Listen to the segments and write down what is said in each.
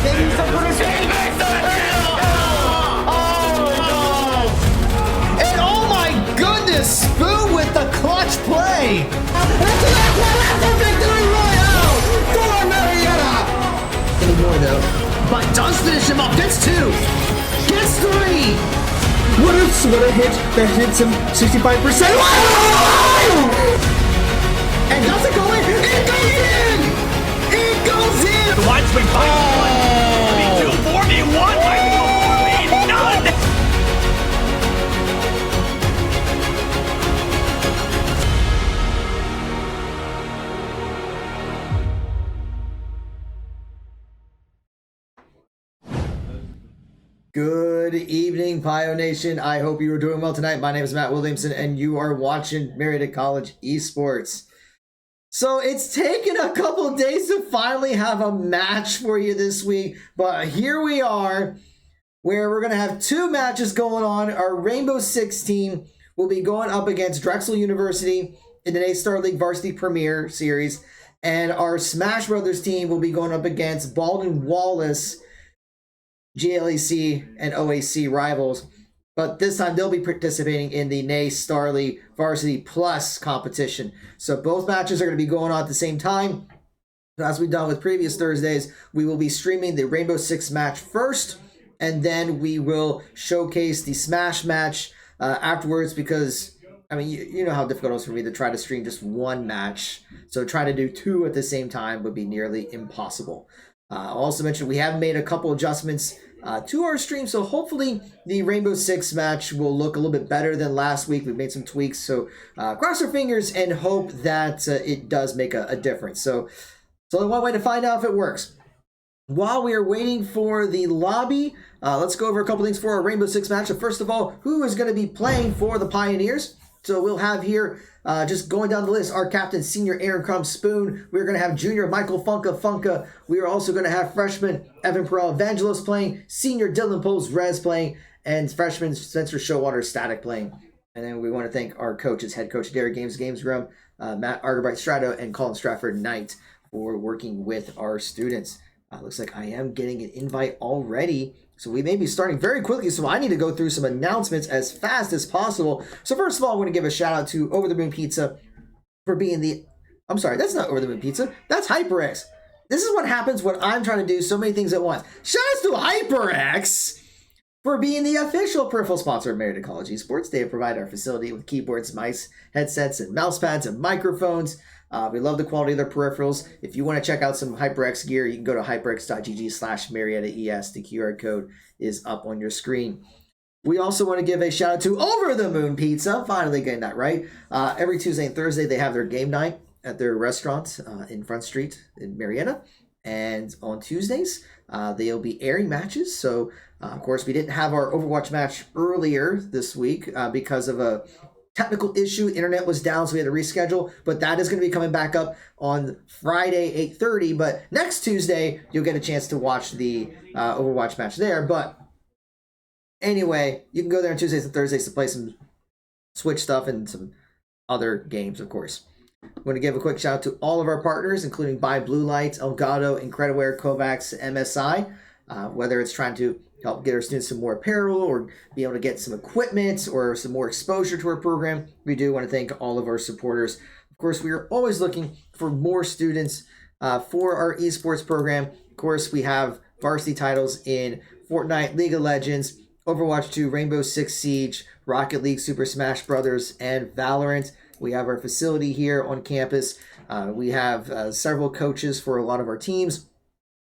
Maybe some for the shake. And oh my goodness, Spoon with the clutch play. That's a victory royale for Marietta. Anymore though, but does finish him up. Gets 2, gets 3. What a hit that hits him 65%. Wow! And does it go in? It goes in! It goes in! The wine's been fine. 2 4 me 1. I go 4 me none. Good evening, Pio Nation. I hope you are doing well tonight. My name is Matt Williamson, and you are watching Marietta College Esports. So it's taken a couple of days to finally have a match for you this week, but here we are, where we're going to have 2 matches going on. Our Rainbow Six team will be going up against Drexel University in the NACE Starleague Varsity Premier Series, and our Smash Brothers team will be going up against Baldwin Wallace, GLEC and OAC rivals, but this time they'll be participating in the NACE Starleague Varsity Plus competition. So both matches are going to be going on at the same time. As we've done with previous Thursdays, we will be streaming the Rainbow Six match first, and then we will showcase the Smash match afterwards, because I mean, you know how difficult it is for me to try to stream just one match. So trying to do 2 at the same time would be nearly impossible. I'll also mention we have made a couple adjustments to our stream, so hopefully the Rainbow Six match will look a little bit better than last week. We've made some tweaks, so cross our fingers and hope that it does make a difference. So one way to find out if it works. While we are waiting for the lobby, let's go over a couple things for our Rainbow Six match. So first of all, who is going to be playing for the Pioneers? So we'll have here, just going down the list, our captain, senior Aaron Crum Spoon. We're going to have junior Michael Funka. We are also going to have freshman Evan Perel Evangelos playing, senior Dylan Poles Rez playing, and freshman Spencer Showwater Static playing. And then we want to thank our coaches, head coach Derek Games Room, Matt Argerbright Strato, and Colin Stratford Knight for working with our students. Looks like I am getting an invite already. So we may be starting very quickly, so I need to go through some announcements as fast as possible. So first of all, I want to give a shout out to Over the Moon Pizza for being the... I'm sorry, that's not Over the Moon Pizza. That's HyperX. This is what happens when I'm trying to do so many things at once. Shout out to HyperX for being the official peripheral sponsor of Marietta College Esports. They have provided our facility with keyboards, mice, headsets, and mouse pads and microphones. We love the quality of their peripherals. If you want to check out some HyperX gear, you can go to hyperx.gg/MariettaES. The QR code is up on your screen. We also want to give a shout out to Over the Moon Pizza. Finally getting that right. Every Tuesday and Thursday, they have their game night at their restaurant in Front Street in Marietta. And on Tuesdays, they'll be airing matches. So, of course, we didn't have our Overwatch match earlier this week because of a technical issue. Internet was down, so we had to reschedule, but that is going to be coming back up on Friday 8:30. But next Tuesday you'll get a chance to watch the Overwatch match there. But anyway, you can go there on Tuesdays and Thursdays to play some Switch stuff and some other games, of course. I'm going to give a quick shout out to all of our partners, including Buy Blue Lights, Elgato, Incrediware, Kovacs, MSI. Whether it's trying to help get our students some more apparel or be able to get some equipment or some more exposure to our program, we do want to thank all of our supporters. Of course, we are always looking for more students for our esports program. Of course, we have varsity titles in Fortnite, League of Legends, Overwatch 2, Rainbow Six Siege, Rocket League, Super Smash Brothers, and Valorant. We have our facility here on campus. We have several coaches for a lot of our teams.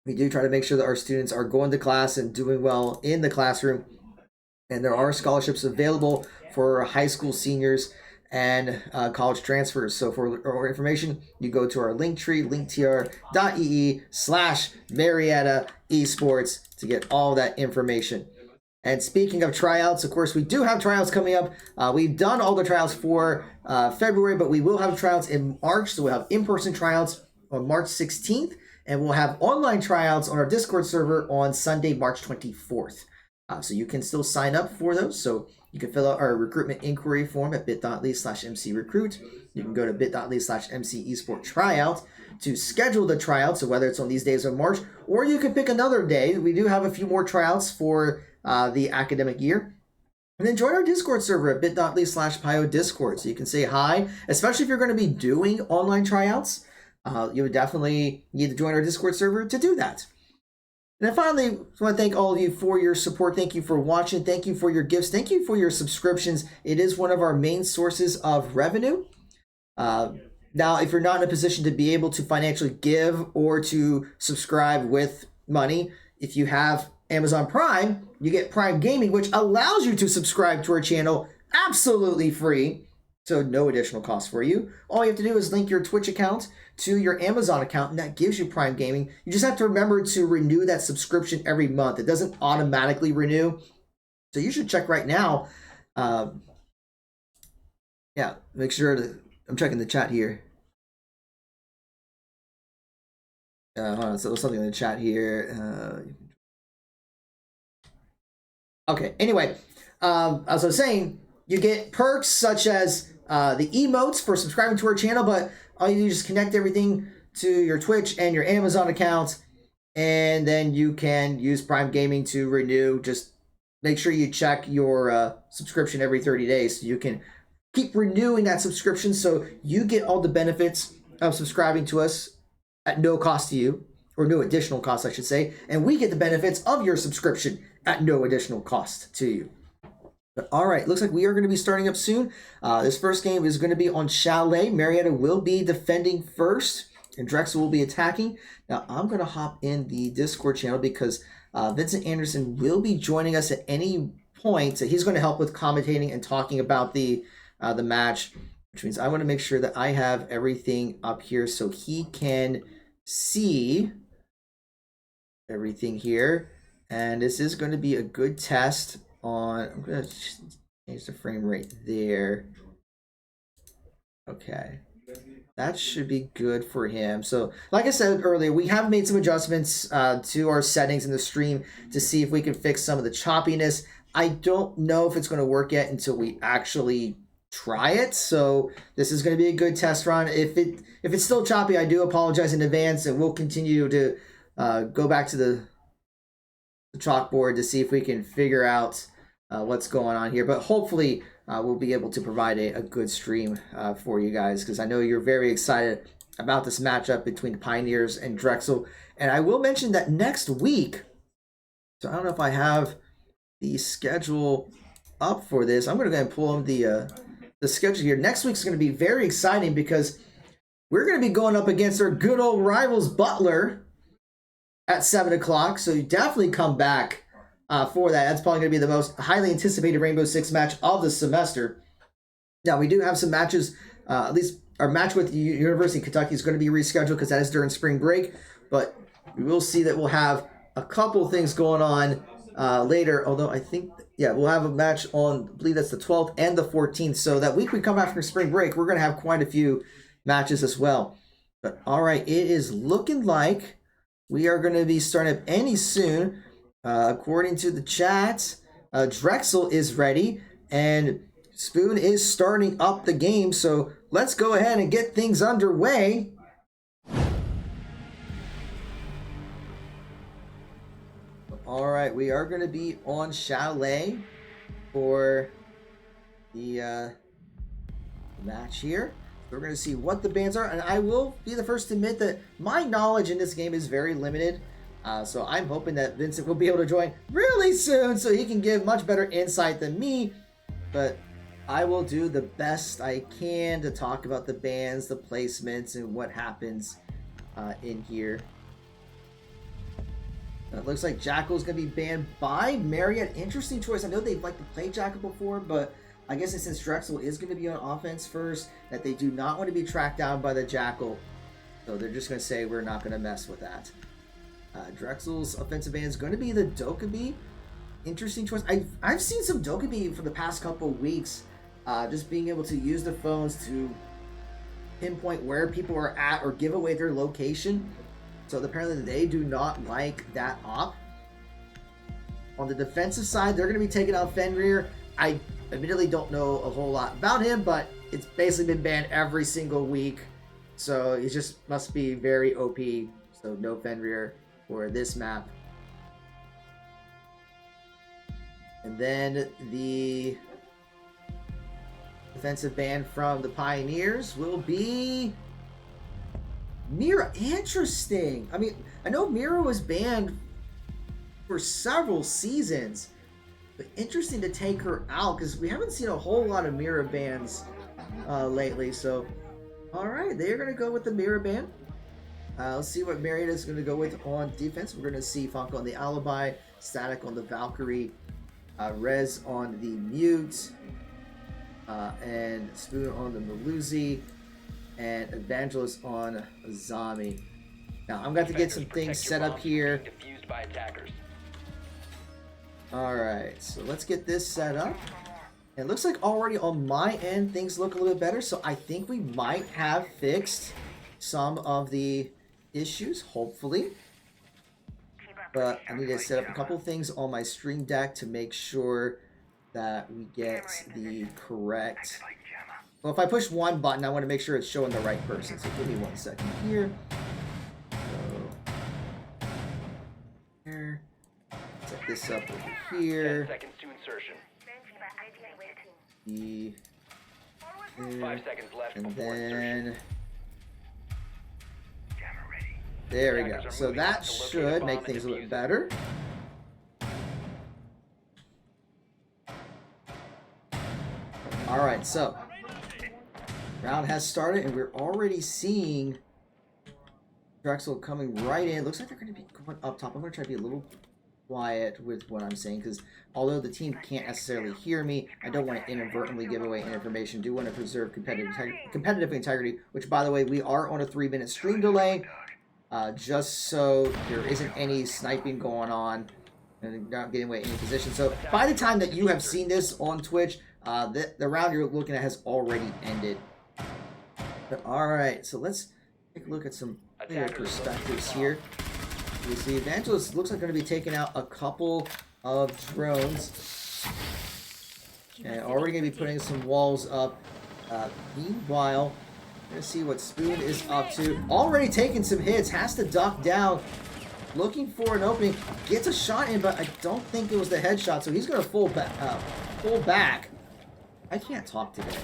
We do try to make sure that our students are going to class and doing well in the classroom. And there are scholarships available for high school seniors and college transfers. So for more information, you go to our Linktree, linktr.ee/Marietta Esports to get all that information. And speaking of tryouts, of course, we do have tryouts coming up. We've done all the tryouts for February, but we will have tryouts in March. So we'll have in-person tryouts on March 16th. And we'll have online tryouts on our Discord server on Sunday, March 24th. So you can still sign up for those. So You can fill out our recruitment inquiry form at bit.ly/mcrecruit. You can go to bit.ly/mcesports tryout to schedule the tryout, so whether it's on these days of March, or you can pick another day. We do have a few more tryouts for the academic year. And then join our Discord server at bit.ly/pio discord, so you can say hi, especially if you're going to be doing online tryouts. You would definitely need to join our Discord server to do that. And then finally, I want to thank all of you for your support. Thank you for watching. Thank you for your gifts. Thank you for your subscriptions. It is one of our main sources of revenue. Now, if you're not in a position to be able to financially give or to subscribe with money, if you have Amazon Prime, you get Prime Gaming, which allows you to subscribe to our channel absolutely free. So no additional cost for you. All you have to do is link your Twitch account to your Amazon account, and that gives you Prime Gaming. You just have to remember to renew that subscription every month. It doesn't automatically renew. So you should check right now. Yeah, make sure to, I'm checking the chat here. Hold on, so there's something in the chat here. Okay, anyway, as I was saying, you get perks such as the emotes for subscribing to our channel, but all you do is just connect everything to your Twitch and your Amazon account, and then you can use Prime Gaming to renew. Just make sure you check your subscription every 30 days so you can keep renewing that subscription, so you get all the benefits of subscribing to us at no cost to you, or no additional cost, I should say, and we get the benefits of your subscription at no additional cost to you. But all right, looks like we are going to be starting up soon. This first game is going to be on Chalet. Marietta will be defending first, and Drexel will be attacking. Now, I'm going to hop in the Discord channel because Vincent Anderson will be joining us at any point. So he's going to help with commentating and talking about the match, which means I want to make sure that I have everything up here so he can see everything here. And this is going to be a good test on, I'm going to change the frame rate there. Okay, that should be good for him. So like I said earlier, we have made some adjustments to our settings in the stream to see if we can fix some of the choppiness. I don't know if it's going to work yet until we actually try it, so this is going to be a good test run. If it's still choppy, I do apologize in advance, and we'll continue to go back to the chalkboard to see if we can figure out what's going on here. But hopefully we'll be able to provide a good stream for you guys, because I know you're very excited about this matchup between the Pioneers and Drexel. And I will mention that next week, so I don't know if I have the schedule up for this. I'm going to go ahead and pull on the schedule here. Next week's going to be very exciting because we're going to be going up against our good old rivals Butler at 7 o'clock. So you definitely come back for that. That's probably going to be the most highly anticipated Rainbow Six match of the semester. Now, we do have some matches, at least our match with the University of Kentucky is going to be rescheduled because that is during spring break. But we will see that we'll have a couple things going on later, although I think, yeah, we'll have a match on, I believe that's the 12th and the 14th. So that week we come back from spring break, we're going to have quite a few matches as well. But all right, it is looking like we are going to be starting up any soon. According to the chat, Drexel is ready and Spoon is starting up the game. So let's go ahead and get things underway. All right, we are going to be on Chalet for the match here. We're going to see what the bans are, and I will be the first to admit that my knowledge in this game is very limited. So I'm hoping that Vincent will be able to join really soon so he can give much better insight than me. But I will do the best I can to talk about the bans, the placements, and what happens in here. It looks like Jackal's going to be banned by Mariette. Interesting choice. I know they've liked to play Jackal before, but I guess since Drexel is going to be on offense first, that they do not want to be tracked down by the Jackal. So they're just going to say we're not going to mess with that. Drexel's offensive ban is going to be the Dokkaebi. Interesting choice. I've seen some Dokkaebi for the past couple of weeks. Just being able to use the phones to pinpoint where people are at or give away their location. So apparently they do not like that op. On the defensive side, they're going to be taking out Fenrir. I admittedly don't know a whole lot about him, but it's basically been banned every single week. So he just must be very OP. So no Fenrir for this map. And then the defensive ban from the Pioneers will be Mira. Interesting. I mean, I know Mira was banned for several seasons, but interesting to take her out because we haven't seen a whole lot of Mira bans lately. So, all right, they're going to go with the Mira ban. Let's see what Marietta is going to go with on defense. We're going to see Funko on the Alibi, Static on the Valkyrie, Rez on the Mute, and Spoon on the Melusi, and Evangelist on Zami. Now, I'm going to get some things set up here. Alright, so let's get this set up. It looks like already on my end, things look a little bit better, so I think we might have fixed some of the issues, hopefully. But I need to set up a couple things on my Stream Deck to make sure that we get the correct... Well, if I push one button, I want to make sure it's showing the right person. So give me 1 second here. So, here. Set this up over here. 10 seconds to insertion. The, 5 seconds left and before then insertion. there we go. So that should make things a little better. All right, so round has started, and we're already seeing Drexel coming right in. Looks like they're going to be going up top. I'm going to try to be a little quiet with what I'm saying, because although the team can't necessarily hear me, I don't want to inadvertently give away information. Do want to preserve competitive integrity, which, by the way, we are on a 3-minute stream delay, just so there isn't any sniping going on and not getting away any position. So by the time that you have seen this on Twitch, the round you're looking at has already ended. But all right, so let's take a look at some player perspectives here. You see, Evangelist looks like going to be taking out a couple of drones, and already going to be putting some walls up. Meanwhile, we're going to see what Spoon is up to. Already taking some hits, has to duck down, looking for an opening, gets a shot in, but I don't think it was the headshot, so he's going to pull back. I can't talk today.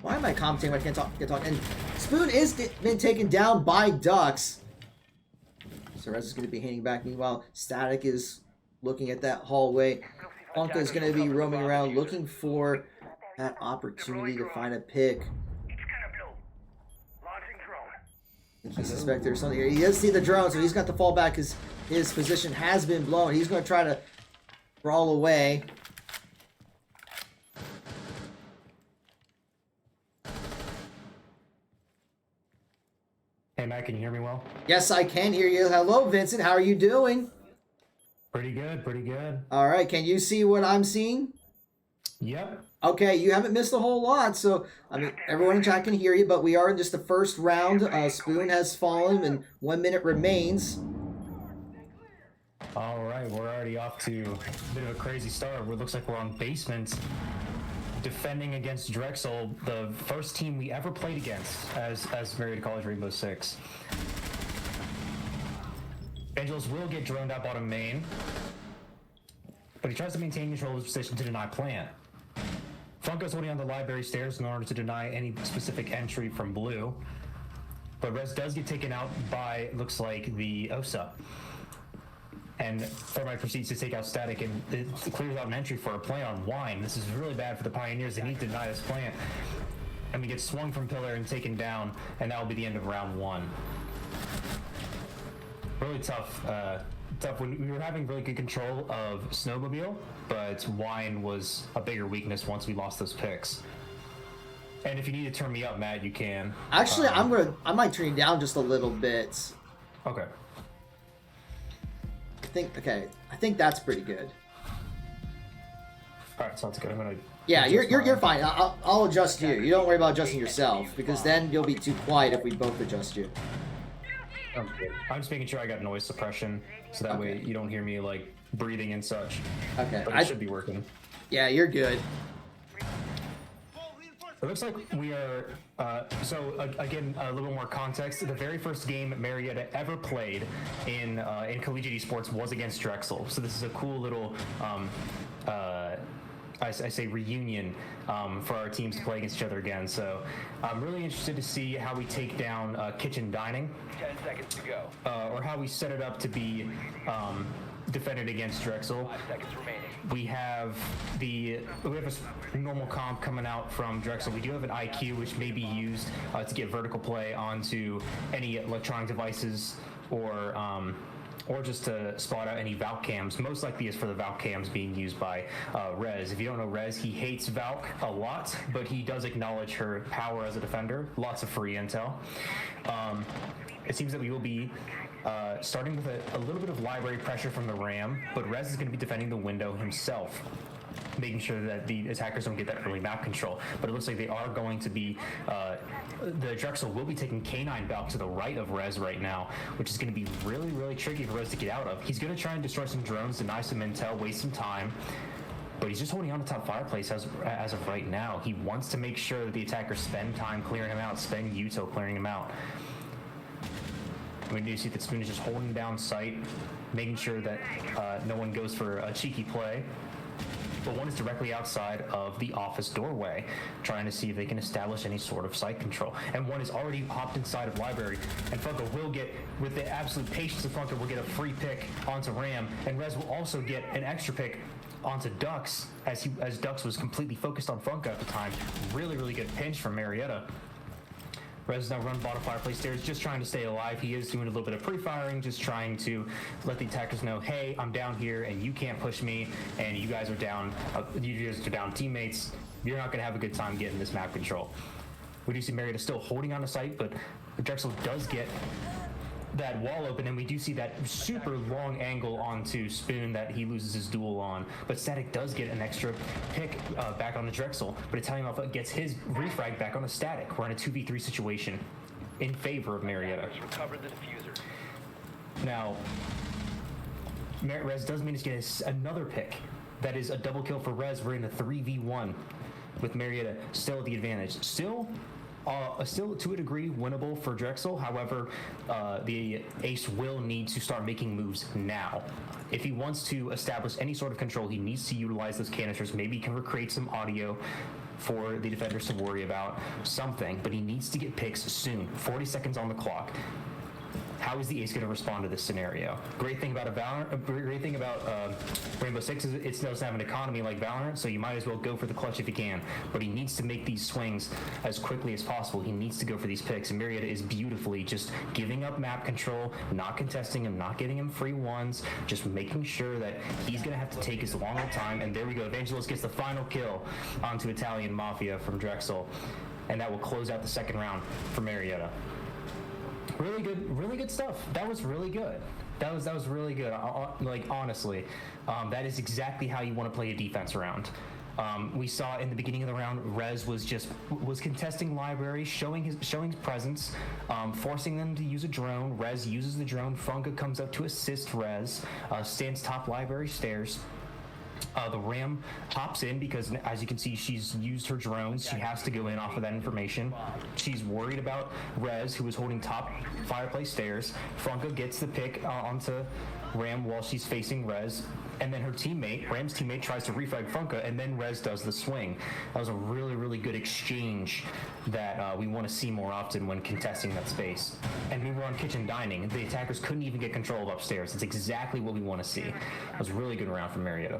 Why am I commentating when I can't talk? And Spoon is been taken down by Ducks. So Rez is going to be hanging back. Meanwhile, Static is looking at that hallway. Funka is going to be roaming around looking for that opportunity to find a pick. I think he suspects there's something here. He does see the drone, so he's got to fall back because his position has been blown. He's going to try to crawl away. Hey Matt, can you hear me well? Yes, I can hear you. Hello, Vincent. How are you doing? Pretty good, pretty good. All right. Can you see what I'm seeing? Yep. Okay, you haven't missed a whole lot. So, I mean, everyone in chat can hear you, but we are in just the first round. Spoon has fallen, and 1 minute remains. All right, we're already off to a bit of a crazy start. It looks like we're on basement, defending against Drexel, the first team we ever played against as Marietta College Rainbow Six. Angelos will get droned out bottom main, but he tries to maintain control of his position to deny plant. Funko's holding on the library stairs in order to deny any specific entry from blue, but Rez does get taken out by, looks like, the OSA. And Thermite proceeds to take out Static, and it clears out an entry for a play on Wine. This is really bad for the Pioneers. They need to deny this plant. And we get swung from pillar and taken down, and that will be the end of round 1. Really tough. Tough when we were having really good control of Snowmobile, but Wine was a bigger weakness once we lost those picks. And if you need to turn me up, Matt, you can. Actually, I might turn you down just a little bit. Okay. I think that's pretty good. All right, sounds good. I'm gonna. Yeah, you're fine. I'll adjust you. You don't worry about adjusting yourself, because then you'll be too quiet if we both adjust you. Okay. I'm just making sure I got noise suppression, so that way you don't hear me like breathing and such. Okay. But it should be working. Yeah, you're good. It looks like we are, again, a little more context. The very first game Marietta ever played in collegiate esports was against Drexel. So this is a cool little, I say reunion for our teams to play against each other again. So I'm really interested to see how we take down kitchen dining. 10 seconds to go. Or how we set it up to be defended against Drexel. 5 seconds remaining. We have a normal comp coming out from Drexel. We do have an IQ which may be used to get vertical play onto any electronic devices or just to spot out any Valk cams. Most likely is for the Valk cams being used by Rez. If you don't know Rez, he hates Valk a lot, but he does acknowledge her power as a defender. Lots of free intel. It seems that we will be starting with a little bit of library pressure from the Ram, but Rez is going to be defending the window himself, making sure that the attackers don't get that early map control. But it looks like they are going to be, the Drexel will be taking K9 Valk to the right of Rez right now, which is going to be really, really tricky for Rez to get out of. He's going to try and destroy some drones, deny some intel, waste some time, but he's just holding on to top fireplace as of right now. He wants to make sure that the attackers spend time clearing him out, spend util clearing him out. We do see that Spoon is just holding down sight, making sure that no one goes for a cheeky play. But one is directly outside of the office doorway, trying to see if they can establish any sort of sight control. And one is already hopped inside of library, and Funko will get, with the absolute patience of Funko, will get a free pick onto Ram, and Rez will also get an extra pick onto Dux, as Dux was completely focused on Funko at the time. Really, really good pinch from Marietta. Rez is now run bottom fireplace stairs, just trying to stay alive. He is doing a little bit of pre-firing, just trying to let the attackers know, hey, I'm down here and you can't push me, and you guys are down. You guys are down teammates. You're not going to have a good time getting this map control. We do see Marietta still holding on to site, but Drexel does get that wall open, and we do see that super long angle onto Spoon that he loses his duel on. But Static does get an extra pick back on the Drexel, but Italian Alpha gets his refrag back on the Static. We're in a 2v3 situation in favor of Marietta. Recovered the diffuser. Now, Rez does manage to get another pick. That is a double kill for Rez. We're in a 3v1 with Marietta still at the advantage. Still to a degree winnable for Drexel. However, the Ace will need to start making moves now. If he wants to establish any sort of control, he needs to utilize those canisters. Maybe he can recreate some audio for the defenders to worry about something, but he needs to get picks soon. 40 seconds on the clock. How is the Ace going to respond to this scenario? Great thing about Rainbow Six is it doesn't have an economy like Valorant, so you might as well go for the clutch if you can. But he needs to make these swings as quickly as possible. He needs to go for these picks, and Marietta is beautifully just giving up map control, not contesting him, not giving him free ones, just making sure that he's going to have to take his long time. And there we go. Evangelos gets the final kill onto Italian Mafia from Drexel, and that will close out the second round for Marietta. Really good stuff. That was really good. That was really good. Like, honestly, that is exactly how you want to play a defense round. We saw in the beginning of the round, Rez was contesting library, showing his presence, forcing them to use a drone. Rez uses the drone. Funka comes up to assist Rez, stands top library stairs. The Ram hops in because, as you can see, she's used her drones. She has to go in off of that information. She's worried about Rez, who is holding top fireplace stairs. Funka gets the pick onto Ram while she's facing Rez. And then her teammate, Ram's teammate, tries to refrag Funka, and then Rez does the swing. That was a really, really good exchange that we want to see more often when contesting that space. And we were on kitchen dining. The attackers couldn't even get control of upstairs. It's exactly what we want to see. It was a really good round from Marietta.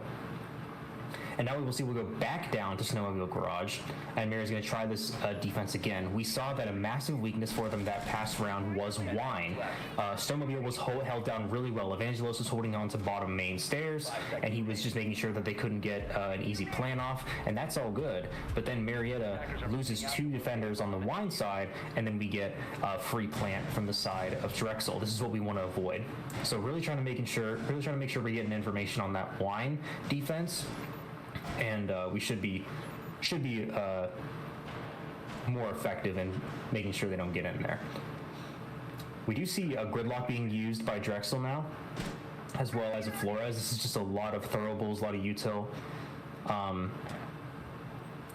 And now we will see we'll go back down to Snowmobile Garage, and Mary's going to try this defense again. We saw that a massive weakness for them that past round was wine. Snowmobile was held down really well. Evangelos was holding on to bottom main stairs, and he was just making sure that they couldn't get an easy plan off, and that's all good. But then Marietta loses two defenders on the wine side, and then we get a free plant from the side of Drexel. This is what we want to avoid. So really trying to make sure we're getting information on that wine defense. And we should be more effective in making sure they don't get in there. We do see a gridlock being used by Drexel now, as well as a Flores. This is just a lot of throwables, a lot of util.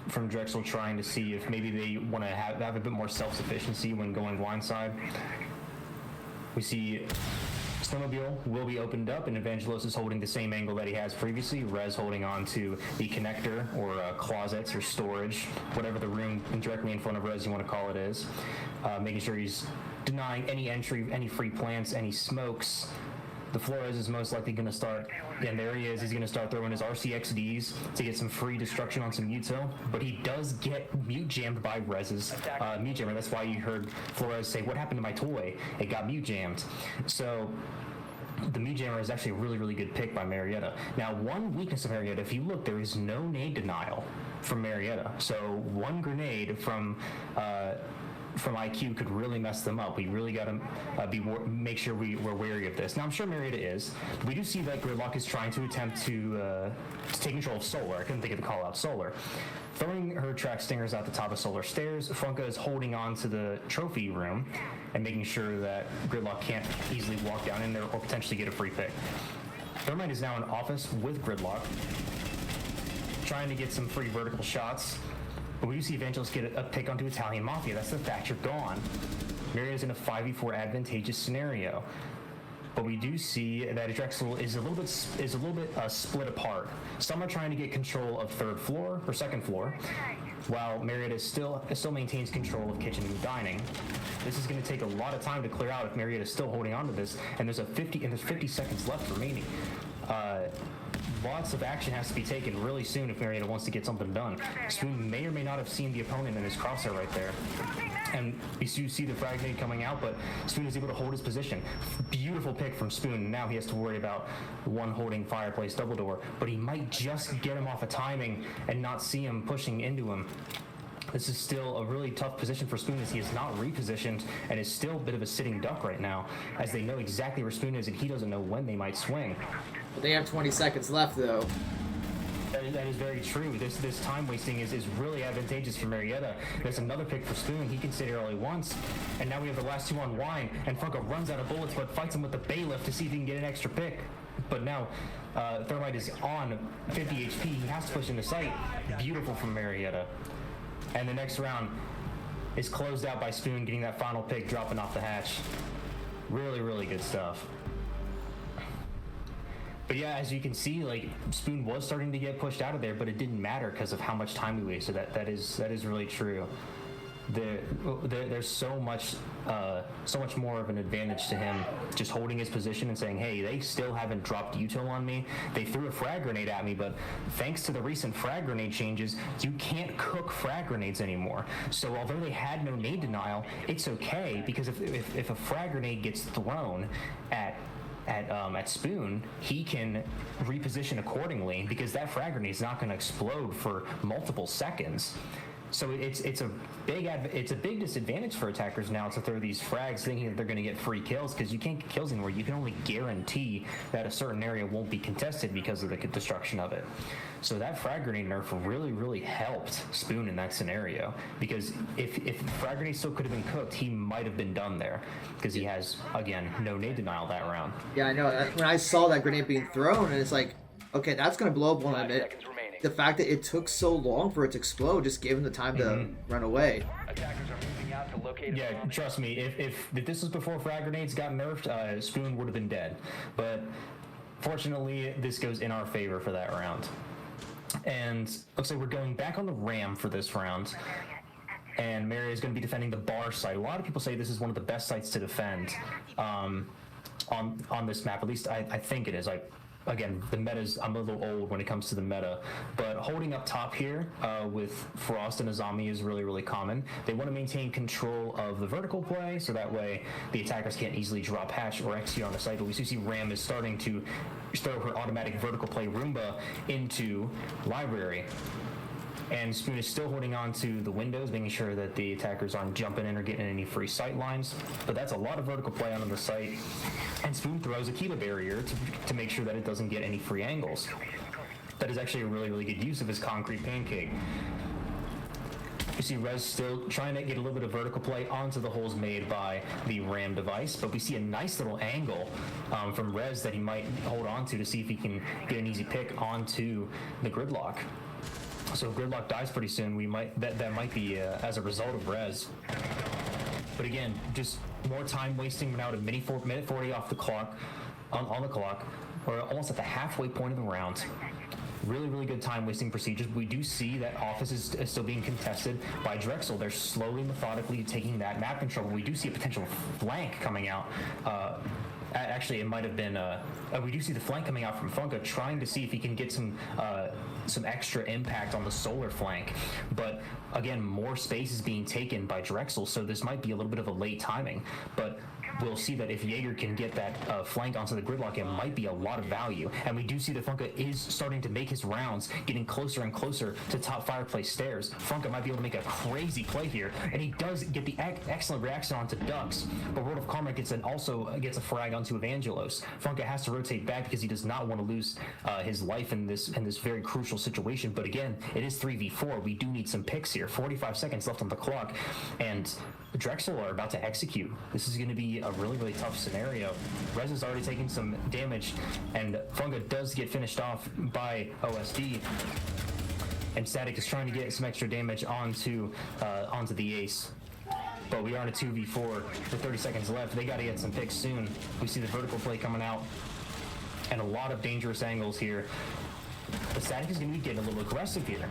from Drexel, trying to see if maybe they want to have a bit more self-sufficiency when going blindside. We see Snowmobile will be opened up, and Evangelos is holding the same angle that he has previously. Rez holding on to the connector, or closets, or storage, whatever the room directly in front of Rez you want to call it is. Making sure he's denying any entry, any free plants, any smokes. The Flores is most likely going to start, and there he is. He's going to start throwing his RCXDs to get some free destruction on some Muto, but he does get mute jammed by Rez's mute jammer. That's why you heard Flores say, "What happened to my toy? It got mute jammed." So the mute jammer is actually a really, really good pick by Marietta. Now, one weakness of Marietta, if you look, there is no nade denial from Marietta. So one grenade from IQ could really mess them up. We really got to make sure we're wary of this. Now, I'm sure Marietta is. We do see that Gridlock is trying to attempt to take control of Solar. I couldn't think of the call out. Solar. Throwing her track stingers out the top of Solar stairs, Funka is holding on to the trophy room and making sure that Gridlock can't easily walk down in there or potentially get a free pick. Thermite is now in office with Gridlock, trying to get some free vertical shots. But we do see Evangelos get a pick onto Italian Mafia. That's the Thatcher gone. Mariotta's in a 5v4 advantageous scenario. But we do see that Drexel is a little bit split apart. Some are trying to get control of third floor or second floor, while Marietta still maintains control of kitchen and dining. This is going to take a lot of time to clear out if Marietta is still holding on to this, and there's 50 seconds left remaining. Lots of action has to be taken really soon if Marietta wants to get something done. Spoon may or may not have seen the opponent in his crosshair right there. And you see the frag nade coming out, but Spoon is able to hold his position. Beautiful pick from Spoon. Now he has to worry about one holding fireplace double door, but he might just get him off of timing and not see him pushing into him. This is still a really tough position for Spoon, as he is not repositioned and is still a bit of a sitting duck right now, as they know exactly where Spoon is and he doesn't know when they might swing. They have 20 seconds left, though. That is very true. This time wasting is really advantageous for Marietta. There's another pick for Spoon. He can sit here all he wants. And now we have the last two on Wine, and Funko runs out of bullets but fights him with the bailiff to see if he can get an extra pick. But now Thermite is on 50 HP. He has to push into sight. Beautiful from Marietta. And the next round is closed out by Spoon getting that final pick, dropping off the hatch. Really, really good stuff. But yeah, as you can see, like, Spoon was starting to get pushed out of there, but it didn't matter because of how much time we wasted. That is really true. There's so much more of an advantage to him just holding his position and saying, hey, they still haven't dropped Util on me. They threw a frag grenade at me, but thanks to the recent frag grenade changes, you can't cook frag grenades anymore. So although they had no nade denial, it's okay, because if a frag grenade gets thrown at Spoon, he can reposition accordingly, because that frag grenade is not going to explode for multiple seconds. So it's a big disadvantage for attackers now to throw these frags thinking that they're going to get free kills, because you can't get kills anymore. You can only guarantee that a certain area won't be contested because of the destruction of it. So that frag grenade nerf really, really helped Spoon in that scenario, because if frag grenade still could have been cooked, he might have been done there, because he has, again, no nade denial that round. Yeah, I know. When I saw that grenade being thrown, and it's like, okay, that's going to blow up one of it. The fact that it took so long for it to explode just gave him the time to run away. Attackers are moving out to locate. Yeah, trust me, if this was before frag grenades got nerfed, Spoon would have been dead. But fortunately, this goes in our favor for that round. And looks like we're going back on the Ram for this round. And Mary is going to be defending the bar site. A lot of people say this is one of the best sites to defend on this map. At least I think it is. Again, the meta's, I'm a little old when it comes to the meta, but holding up top here with Frost and Azami is really, really common. They want to maintain control of the vertical play, so that way the attackers can't easily drop hatch or execute on the site. But we see Ram is starting to throw her automatic vertical play Roomba into library. And Spoon is still holding on to the windows, making sure that the attackers aren't jumping in or getting any free sight lines. But that's a lot of vertical play onto the site. And Spoon throws a Kiba barrier to make sure that it doesn't get any free angles. That is actually a really, really good use of his concrete pancake. see Rez still trying to get a little bit of vertical play onto the holes made by the Ram device, but we see a nice little angle from Rez that he might hold on to see if he can get an easy pick onto the gridlock. So if gridlock dies pretty soon, that might be as a result of Rez. But again, just more time wasting. We're now at a minute 40 off the clock, on the clock. We're almost at the halfway point of the round. Really, really good time wasting procedures. We do see that office is still being contested by Drexel. They're slowly, methodically taking that map control. We do see a potential flank coming out. Actually, it might have been. We do see the flank coming out from Funka, trying to see if he can get some extra impact on the solar flank. But again, more space is being taken by Drexel, so this might be a little bit of a late timing. But we'll see that if Jaeger can get that flank onto the gridlock, it might be a lot of value. And we do see that Funka is starting to make his rounds, getting closer and closer to top fireplace stairs. Funka might be able to make a crazy play here, and he does get the excellent reaction onto Ducks. But World of Karma also gets a frag onto Evangelos. Funka has to rotate back because he does not want to lose his life in this very crucial situation. But again, it is 3v4. We do need some picks here. 45 seconds left on the clock, and Drexel are about to execute. This is going to be a really, really tough scenario. Rez is already taking some damage, and Funga does get finished off by OSD. And Static is trying to get some extra damage onto the Ace. But we are in a 2v4 with 30 seconds left. They got to get some picks soon. We see the vertical play coming out, and a lot of dangerous angles here. But Static is going to be getting a little aggressive here.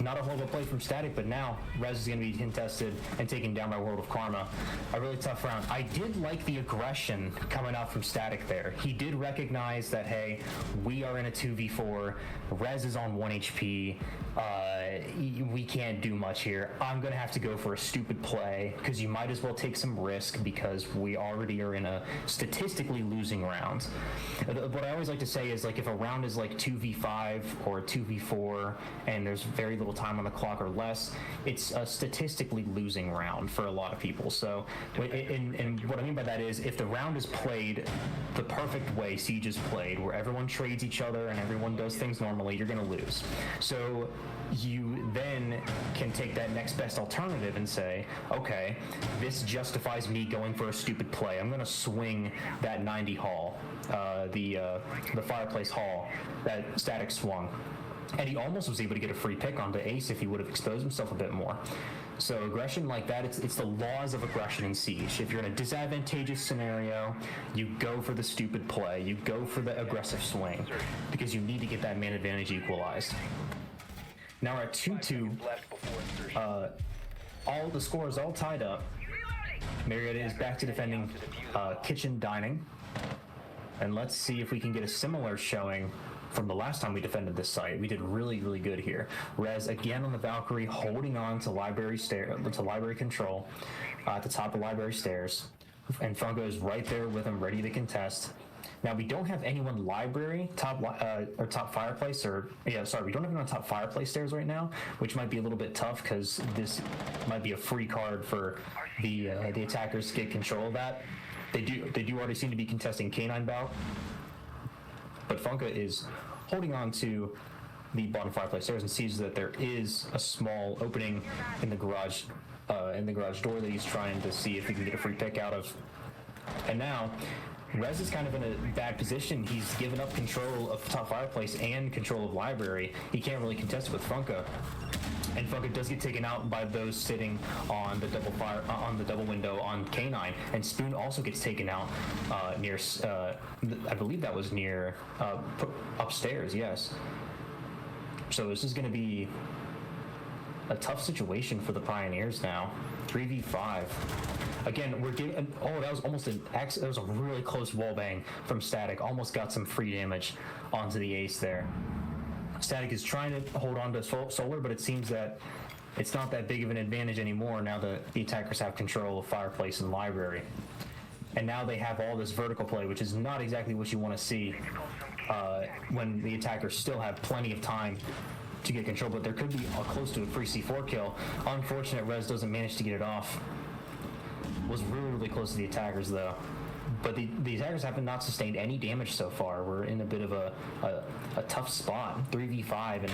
Not a horrible play from Static, but now Rez is going to be contested and taken down by World of Karma. A really tough round. I did like the aggression coming out from Static there. He did recognize that, hey, we are in a 2v4. Rez is on 1 HP. We can't do much here. I'm going to have to go for a stupid play because you might as well take some risk because we already are in a statistically losing round. What I always like to say is, like, if a round is like 2v5 or 2v4 and there's very little time on the clock or less, it's a statistically losing round for a lot of people. So, and what I mean by that is, if the round is played the perfect way Siege is played, where everyone trades each other and everyone does things normally, you're going to lose. So you then can take that next best alternative and say, okay, this justifies me going for a stupid play. I'm going to swing that 90 hall, the fireplace hall that Static swung. And he almost was able to get a free pick onto Ace if he would have exposed himself a bit more. So aggression like that, it's the laws of aggression in Siege. If you're in a disadvantageous scenario, you go for the stupid play. You go for the aggressive swing because you need to get that man advantage equalized. Now we're at 2-2. All the score is all tied up. Marietta is back to defending kitchen dining. And let's see if we can get a similar showing from the last time we defended this site. We did really, really good here. Rez again on the Valkyrie, holding on to library control at the top of library stairs. And Funko is right there with him, ready to contest. Now we don't have anyone library top fireplace we don't have anyone on top fireplace stairs right now, which might be a little bit tough because this might be a free card for the attackers to get control of that. They do already seem to be contesting K9 bout, but Funka is holding on to the bottom fireplace stairs and sees that there is a small opening in the garage door that he's trying to see if he can get a free pick out of. And now Rez is kind of in a bad position. He's given up control of top fireplace and control of library. He can't really contest it with Funka. And Funka does get taken out by those sitting on the double window on K9. And Spoon also gets taken out near, I believe that was near upstairs, yes. So this is going to be a tough situation for the Pioneers now. 3v5. Again, we're getting. Oh, that was almost that was a really close wall bang from Static. Almost got some free damage onto the Ace there. Static is trying to hold on to Solar, but it seems that it's not that big of an advantage anymore now that the attackers have control of Fireplace and Library. And now they have all this vertical play, which is not exactly what you want to see when the attackers still have plenty of time to get control, but there could be close to a free C4 kill. Unfortunate, Rez doesn't manage to get it off. Was really, really close to the attackers, though. But the attackers have not sustained any damage so far. We're in a bit of a tough spot, 3v5, and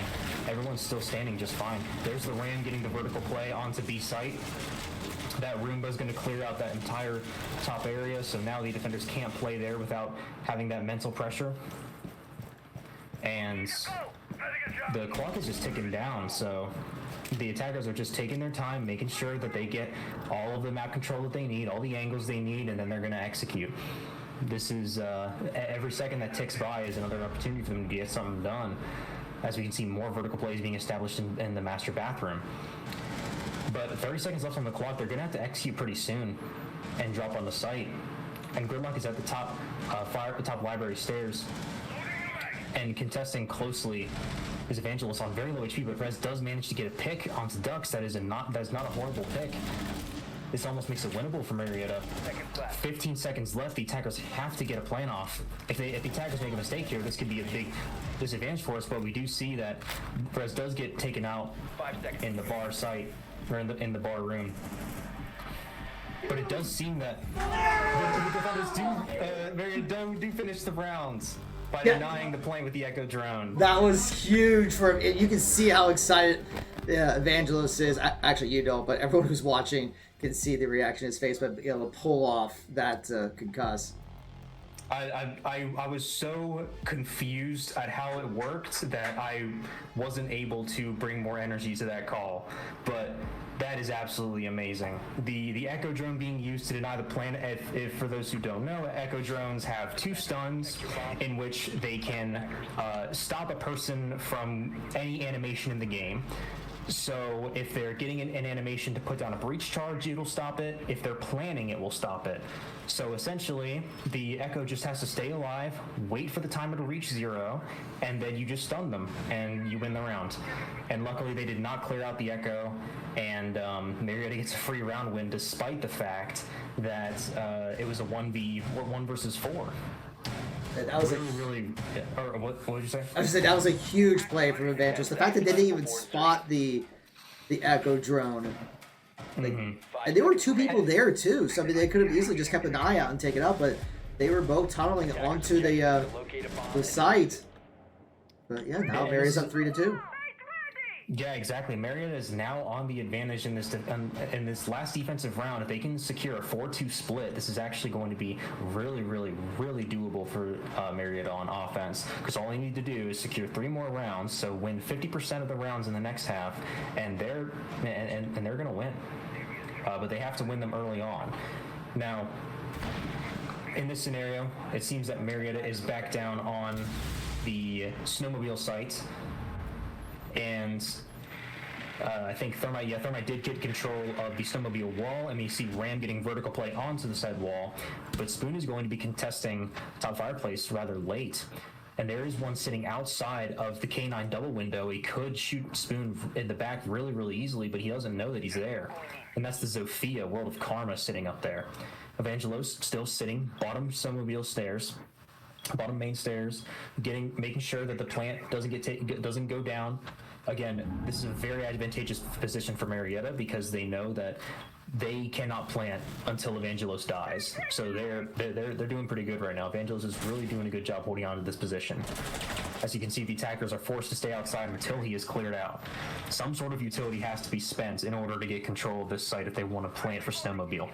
everyone's still standing just fine. There's the Ram getting the vertical play onto B site. That Roomba's going to clear out that entire top area, so now the defenders can't play there without having that mental pressure. And the clock is just ticking down, so the attackers are just taking their time, making sure that they get all of the map control that they need, all the angles they need, and then they're going to execute. This is, every second that ticks by is another opportunity for them to get something done. As we can see, more vertical plays being established in the master bathroom. But 30 seconds left on the clock, they're going to have to execute pretty soon and drop on the site. And Gridlock is at the top, top library stairs. And contesting closely is Evangelist on very low HP, but Rez does manage to get a pick onto Ducks. That is not a horrible pick. This almost makes it winnable for Marietta. 15 seconds left. The attackers have to get a plan off. If the attackers make a mistake here, this could be a big disadvantage for us. But we do see that Rez does get taken out in the bar site, or in the bar room. But it does seem that the defenders do finish the rounds by denying the plane with the Echo drone. That was huge for him. You can see how excited Evangelos is. Actually, you don't, but everyone who's watching can see the reaction in his face, but being able to pull off that concuss. I was so confused at how it worked that I wasn't able to bring more energy to that call. But that is absolutely amazing. The Echo drone being used to deny the plan, if for those who don't know, Echo drones have 2 stuns in which they can stop a person from any animation in the game. So if they're getting an animation to put down a breach charge, it'll stop it. If they're planning, it will stop it. So essentially, the Echo just has to stay alive, wait for the timer to reach 0, and then you just stun them, and you win the round. And luckily, they did not clear out the Echo, and Marietta gets a free round win, despite the fact that it was a 1 versus 4. That was really. Or what did you say? I was saying that was a huge play from Evangelist. The fact that they didn't even spot the Echo drone, and there were 2 people there too. So I mean, they could have easily just kept an eye out and taken it out, but they were both tunneling onto the site. But yeah, now Maria's up 3-2. Yeah, exactly. Marietta is now on the advantage in this last defensive round. If they can secure a 4-2 split, this is actually going to be really, really, really doable for Marietta on offense. Because all they need to do is secure 3 more rounds, so win 50% of the rounds in the next half, and they're going to win. But they have to win them early on. Now, in this scenario, it seems that Marietta is back down on the snowmobile site. And I think Thermite did get control of the snowmobile wall, and we see Ram getting vertical play onto the said wall. But Spoon is going to be contesting top fireplace rather late. And there is one sitting outside of the K9 double window. He could shoot Spoon in the back really, really easily, but he doesn't know that he's there. And that's the Zofia, World of Karma, sitting up there. Evangelos still sitting bottom snowmobile stairs. Bottom main stairs, making sure that the plant doesn't go down. Again, this is a very advantageous position for Marietta because they know that they cannot plant until Evangelos dies. So they're doing pretty good right now. Evangelos is really doing a good job holding on to this position. As you can see, the attackers are forced to stay outside until he is cleared out. Some sort of utility has to be spent in order to get control of this site if they want to plant for snowmobile.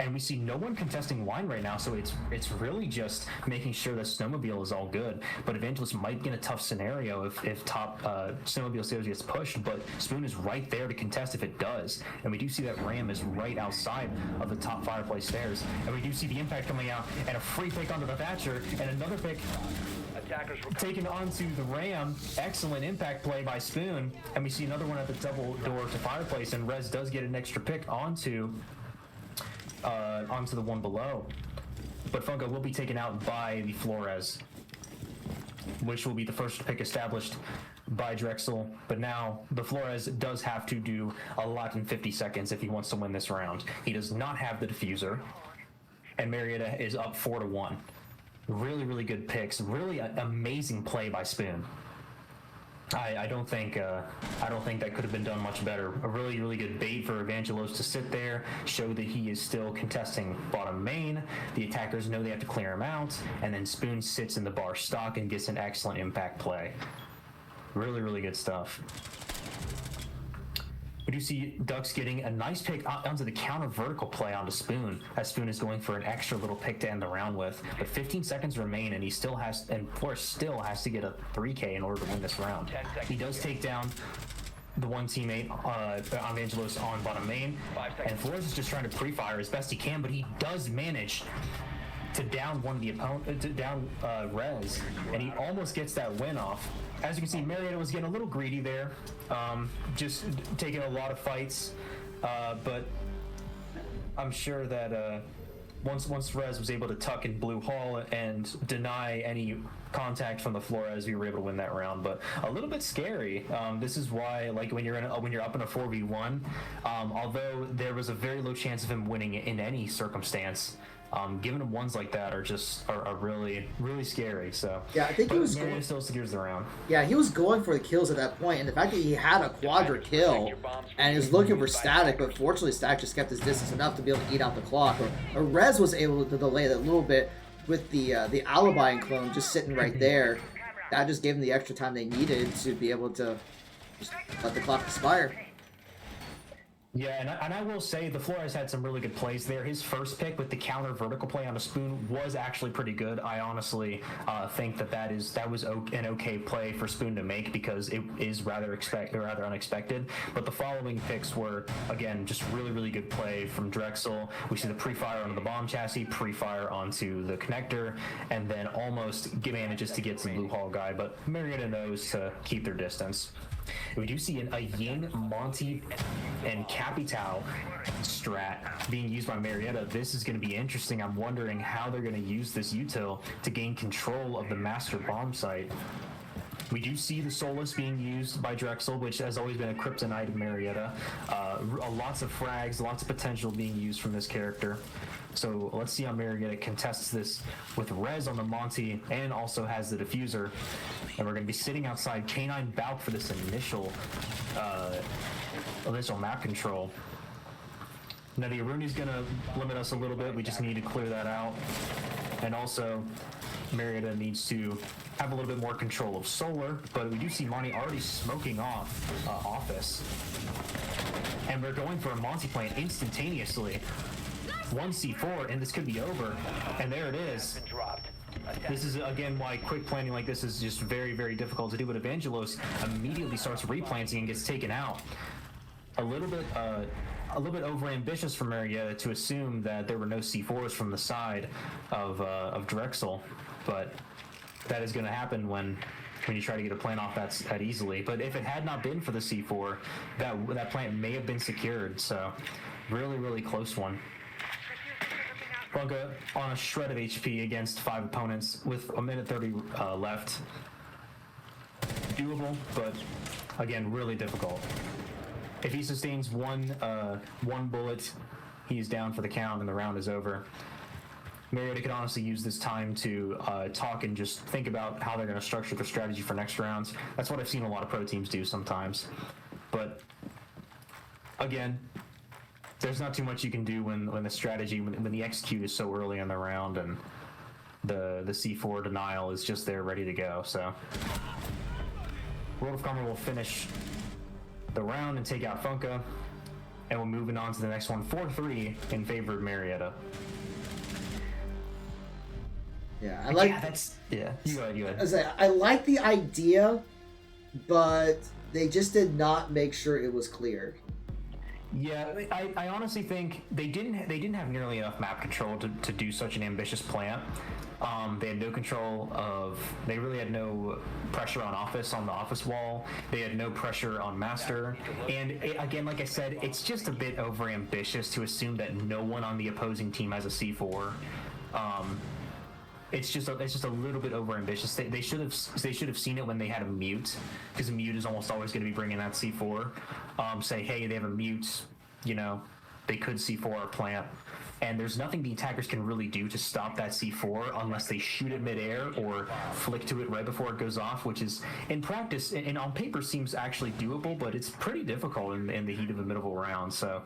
And we see no one contesting wine right now, so it's really just making sure that snowmobile is all good. But Evangelist might be in a tough scenario if top snowmobile stairs gets pushed, but Spoon is right there to contest if it does. And we do see that Ram is right outside of the top fireplace stairs. And we do see the impact coming out, and a free pick onto the Thatcher, and another pick taken onto the Ram. Excellent impact play by Spoon. And we see another one at the double door to fireplace, and Rez does get an extra pick onto the one below. But Funko will be taken out by the Flores, which will be the first pick established by Drexel. But now the Flores does have to do a lot in 50 seconds if he wants to win this round. He does not have the diffuser, and Marietta is up 4-1. Really, really good picks. Really amazing play by Spoon. I don't think that could have been done much better. A really good bait for Evangelos to sit there, show that he is still contesting bottom main. The attackers know they have to clear him out, and then Spoon sits in the bar stock and gets an excellent impact play. Really good stuff. We do see Ducks getting a nice pick onto the counter vertical play onto Spoon, as Spoon is going for an extra little pick to end the round with. But 15 seconds remain, and Flores still has to get a 3K in order to win this round. He does take down the one teammate, Evangelos, on bottom main, and Flores is just trying to pre-fire as best he can, but he does manage to down one of the opponent, to down Rez, and he almost gets that win off. As you can see, Marietta was getting a little greedy there, just taking a lot of fights, but I'm sure that once Rez was able to tuck in Blue Hall and deny any contact from the Flores, we were able to win that round. But a little bit scary. This is why, like, when you're up in a 4v1, although there was a very low chance of him winning in any circumstance, giving him ones like that are really scary. So yeah, I think he was going, still secures the round. Yeah, he was going for the kills at that point, and the fact that he had a quadra kill and he was looking for Static, but fortunately Static just kept his distance enough to be able to eat out the clock. Or Rez was able to delay that a little bit with the alibi and clone just sitting right there. That just gave him the extra time they needed to be able to just let the clock expire. Yeah, and I will say the Flores had some really good plays there. His first pick with the counter vertical play on a Spoon was actually pretty good. I honestly think that was an okay play for Spoon to make, because it is rather unexpected. But the following picks were, again, just really good play from Drexel. We see the pre-fire onto the bomb chassis, pre-fire onto the connector, and then almost manages to get to the Blue Hall guy. But Marietta knows to keep their distance. We do see a Ying, Monty, and Capital strat being used by Marietta. This is going to be interesting. I'm wondering how they're going to use this util to gain control of the master bomb site. We do see the Solus being used by Drexel, which has always been a kryptonite of Marietta. Lots of frags, lots of potential being used from this character. So let's see how Marietta contests this with Rez on the Monty, and also has the diffuser. And we're going to be sitting outside K9 Balk for this initial map control. Now the Aruni's going to limit us a little bit. We just need to clear that out. And also, Marietta needs to have a little bit more control of Solar, but we do see Monty already smoking off Office. And we're going for a Monty plant instantaneously. 1 C4, and this could be over. And there it is. This is, again, why quick planning like this is just very difficult to do, but Evangelos immediately starts replanting and gets taken out. A little bit over-ambitious for Marietta to assume that there were no C4s from the side of Drexel, but that is going to happen when you try to get a plant off that easily. But if it had not been for the C4, that plant may have been secured, so really close one. Bunga on a shred of HP against 5 opponents with a minute 30 left. Doable, but again, really difficult. If he sustains one bullet, he's down for the count and the round is over. Marietta could honestly use this time to talk and just think about how they're going to structure their strategy for next rounds. That's what I've seen a lot of pro teams do sometimes. But again, there's not too much you can do when the strategy, when the execute is so early in the round and the C4 denial is just there ready to go. So World of Karma will finish the round and take out Funka, and we're moving on to the next one, 4-3 in favor of Marietta. Yeah, I like the idea, but they just did not make sure it was clear. Yeah, I honestly think they didn't have nearly enough map control to do such an ambitious plan. They had no control of. They really had no pressure on the office wall. They had no pressure on master. And again, like I said, it's just a bit over ambitious to assume that no one on the opposing team has a C4. It's just a little bit over ambitious. They should have seen it when they had a mute, because a mute is almost always going to be bringing that C4. Say, hey, they have a mute, they could C4 our plant. and there's nothing the attackers can really do to stop that C4 unless they shoot it midair or flick to it right before it goes off, which is in practice and on paper seems actually doable, but it's pretty difficult in the heat of the middle round. So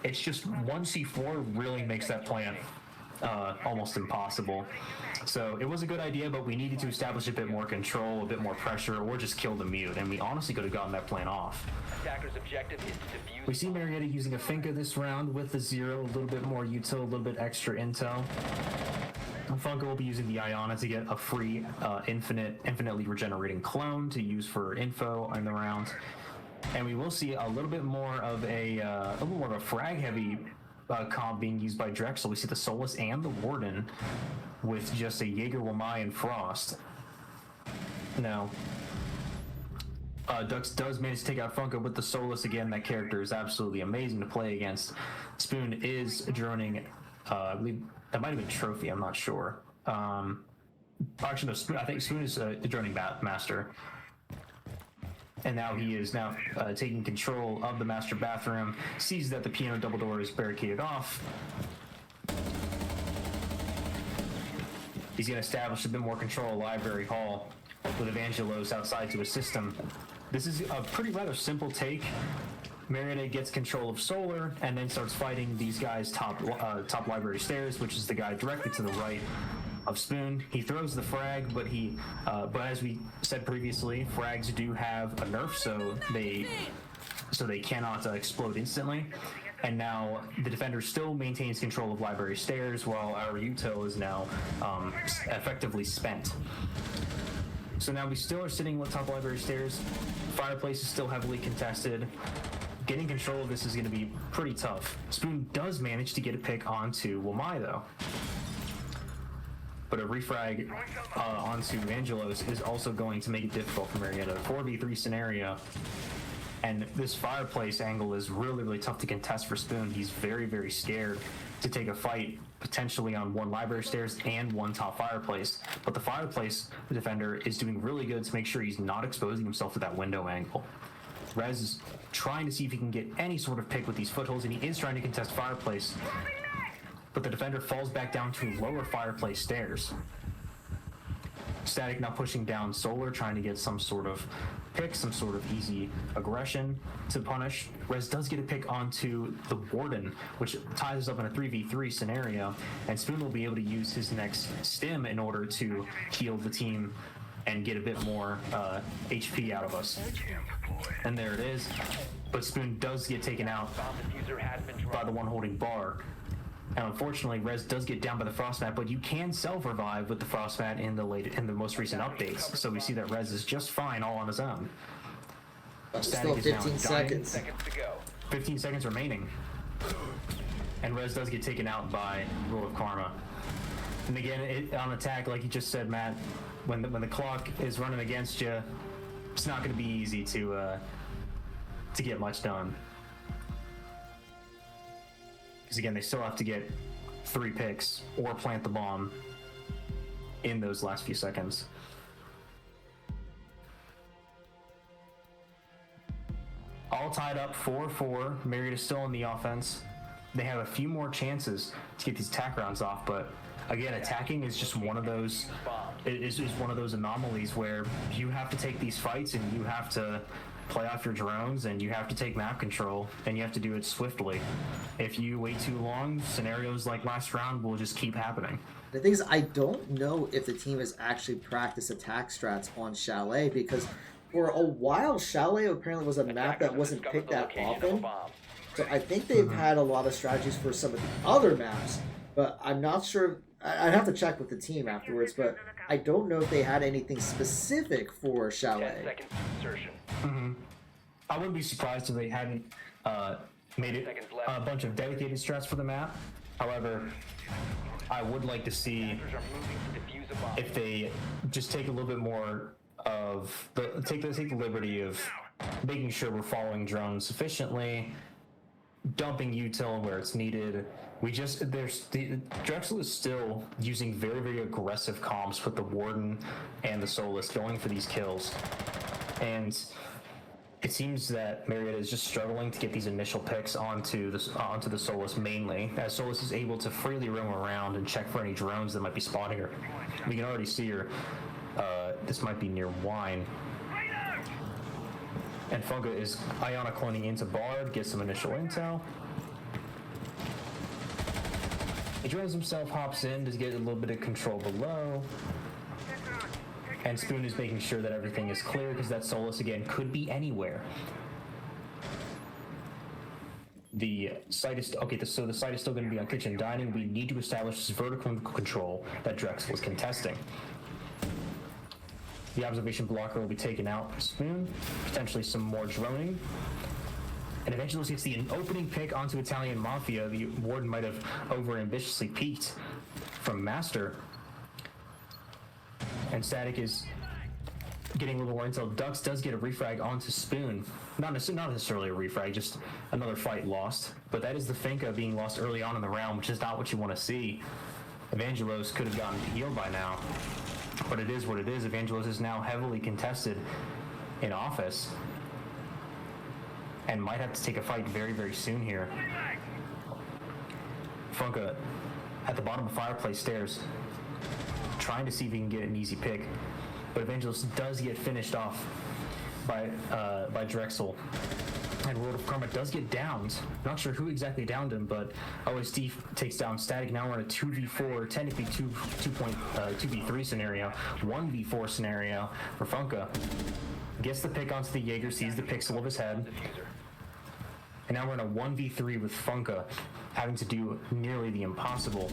it's just one C4 really makes that plan almost impossible. So it was a good idea, but we needed to establish a bit more control, a bit more pressure, or just kill the mute, and we honestly could have gotten that plan off. Attacker's objective is to defuse. We see Marietta using a Finka this round with the 0, a little bit more util, a little bit extra intel. Funko will be using the Iona to get a free infinitely regenerating clone to use for info in the round. And we will see a little bit more of a frag heavy comp being used by Drexel. We see the Solus and the Warden with just a Jaeger, Wamai, and Frost. Now, Dux does manage to take out Funko with the Solus again. That character is absolutely amazing to play against. Spoon is droning, I believe that might have been Trophy, I'm not sure. Actually, no, Spoon, I think Spoon is a droning master. And now he is taking control of the master bathroom, sees that the piano double door is barricaded off. He's going to establish a bit more control of Library Hall with Evangelos outside to assist him. This is a pretty rather simple take. Marietta gets control of Solar and then starts fighting these guys top library stairs, which is the guy directly to the right of Spoon. He throws the frag, but as we said previously, frags do have a nerf, so they cannot explode instantly. And now the defender still maintains control of library stairs, while our util is now effectively spent. So now we still are sitting with top library stairs. Fireplace is still heavily contested. Getting control of this is going to be pretty tough. Spoon does manage to get a pick onto Wamai, though. But a refrag onto Angelos is also going to make it difficult for Marietta. 4v3 scenario. And this fireplace angle is really, really tough to contest for Spoon. He's very, very scared to take a fight potentially on one library stairs and one top fireplace. But the fireplace defender is doing really good to make sure he's not exposing himself to that window angle. Rez is trying to see if he can get any sort of pick with these footholds, and he is trying to contest fireplace. But the defender falls back down to lower fireplace stairs. Static now pushing down Solar, trying to get some sort of pick, some sort of easy aggression to punish. Rez does get a pick onto the Warden, which ties us up in a 3v3 scenario, and Spoon will be able to use his next stim in order to heal the team and get a bit more HP out of us. And there it is. But Spoon does get taken out by the one holding bar. And unfortunately, Rez does get down by the Frostmat, but you can self-revive with the Frostmat in the most recent updates. So we see that Rez is just fine all on his own. Still 15 seconds. 15 seconds remaining. And Rez does get taken out by Rule of Karma. And again, on attack, like you just said, Matt, when the clock is running against you, it's not going to be easy to get much done. Because again, they still have to get 3 picks or plant the bomb in those last few seconds. All tied up 4-4. Marietta is still on the offense. They have a few more chances to get these attack rounds off, but again, attacking is just one of those. It is one of those anomalies where you have to take these fights and you have to play off your drones and you have to take map control and you have to do it swiftly. If you wait too long, scenarios like last round will just keep happening. The thing is, I don't know if the team has actually practiced attack strats on Chalet, because for a while, Chalet apparently was a map that wasn't picked that often. So I think they've had a lot of strategies for some of the other maps, but I'm not sure. I'd have to check with the team afterwards, but I don't know if they had anything specific for Chalet. I wouldn't be surprised if they hadn't made it a bunch of dedicated strats for the map. However, I would like to see if they just take a little bit more of take the liberty of making sure we're following drones sufficiently, dumping util where it's needed. Drexel is still using very, very aggressive comps with the Warden and the Solus going for these kills. And It seems that Marietta is just struggling to get these initial picks onto the Solus mainly, as Solus is able to freely roam around and check for any drones that might be spotting her. We can already see her. This might be near Wine. And Funka is Iona cloning into Bard, gets some initial intel. He drones himself, hops in to get a little bit of control below. And Spoon is making sure that everything is clear because that Solus, again, could be anywhere. The site is okay. So the site is still going to be on kitchen dining. We need to establish this vertical control that Drexel is contesting. The observation blocker will be taken out for Spoon, potentially some more droning. And Evangelos gets the opening pick onto Italian Mafia. The Warden might have over-ambitiously peeked from Master. And Static is getting a little more intel. Dux does get a refrag onto Spoon. Not necessarily a refrag, just another fight lost. But that is the Finka being lost early on in the round, which is not what you want to see. Evangelos could have gotten to heal by now. But it is what it is. Evangelos is now heavily contested in office. And might have to take a fight very, very soon here. Funka at the bottom of Fireplace stairs, trying to see if he can get an easy pick. But Evangelos does get finished off by Drexel. And World of Karma does get downed. Not sure who exactly downed him, but OSD takes down Static. Now we're in a 2v4, technically 2v3 scenario, 1v4 scenario for Funka. Gets the pick onto the Jaeger, sees the pixel of his head. And now we're in a 1v3 with Funka, having to do nearly the impossible.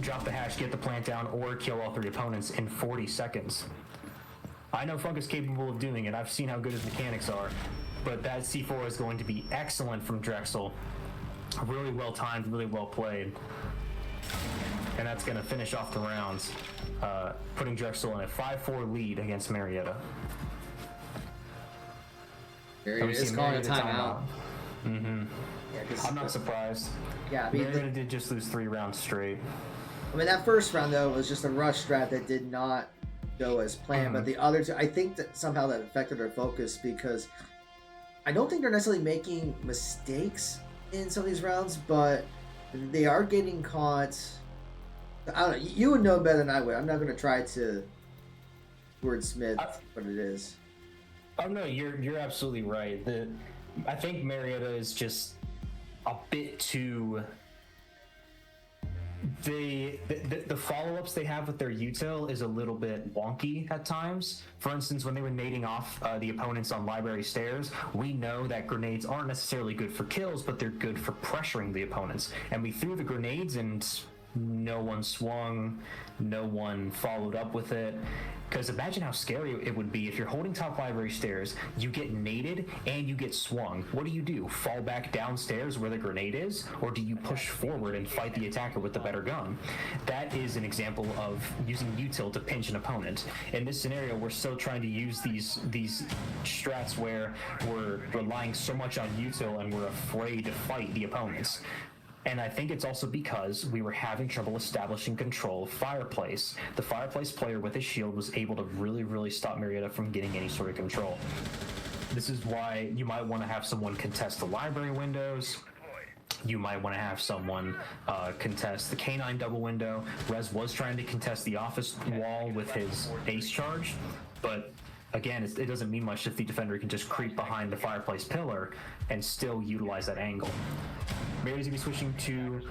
Drop the hash, get the plant down, or kill all 3 opponents in 40 seconds. I know Funka's capable of doing it. I've seen how good his mechanics are. But that C4 is going to be excellent from Drexel. Really well timed, really well played. And that's going to finish off the rounds, putting Drexel in a 5-4 lead against Marietta. Marietta is calling a timeout. Mm-hmm. Yeah, I'm not surprised. Yeah, I mean, Marietta did just lose 3 rounds straight. I mean, that first round, though, was just a rush strat that did not go as planned. But the other two, I think that somehow that affected their focus because I don't think they're necessarily making mistakes in some of these rounds, but they are getting caught. I don't know. You would know better than I would. I'm not going to try to wordsmith what it is. Oh no, you're absolutely right. I think Marietta is just a bit too. The follow-ups they have with their util is a little bit wonky at times. For instance, when they were nading off the opponents on Library Stairs, we know that grenades aren't necessarily good for kills, but they're good for pressuring the opponents. And we threw the grenades and no one swung, no one followed up with it. Because imagine how scary it would be if you're holding top Library Stairs, you get naded and you get swung. What do? Fall back downstairs where the grenade is? Or do you push forward and fight the attacker with the better gun? That is an example of using util to pinch an opponent. In this scenario, we're still trying to use these strats where we're relying so much on util and we're afraid to fight the opponents. And I think it's also because we were having trouble establishing control of Fireplace. The Fireplace player with his shield was able to really, really stop Marietta from getting any sort of control. This is why you might want to have someone contest the library windows. You might want to have someone contest the K9 double window. Rez was trying to contest the office wall with his ace charge, but again, it doesn't mean much if the defender can just creep behind the Fireplace pillar and still utilize that angle. Mary's going to be switching to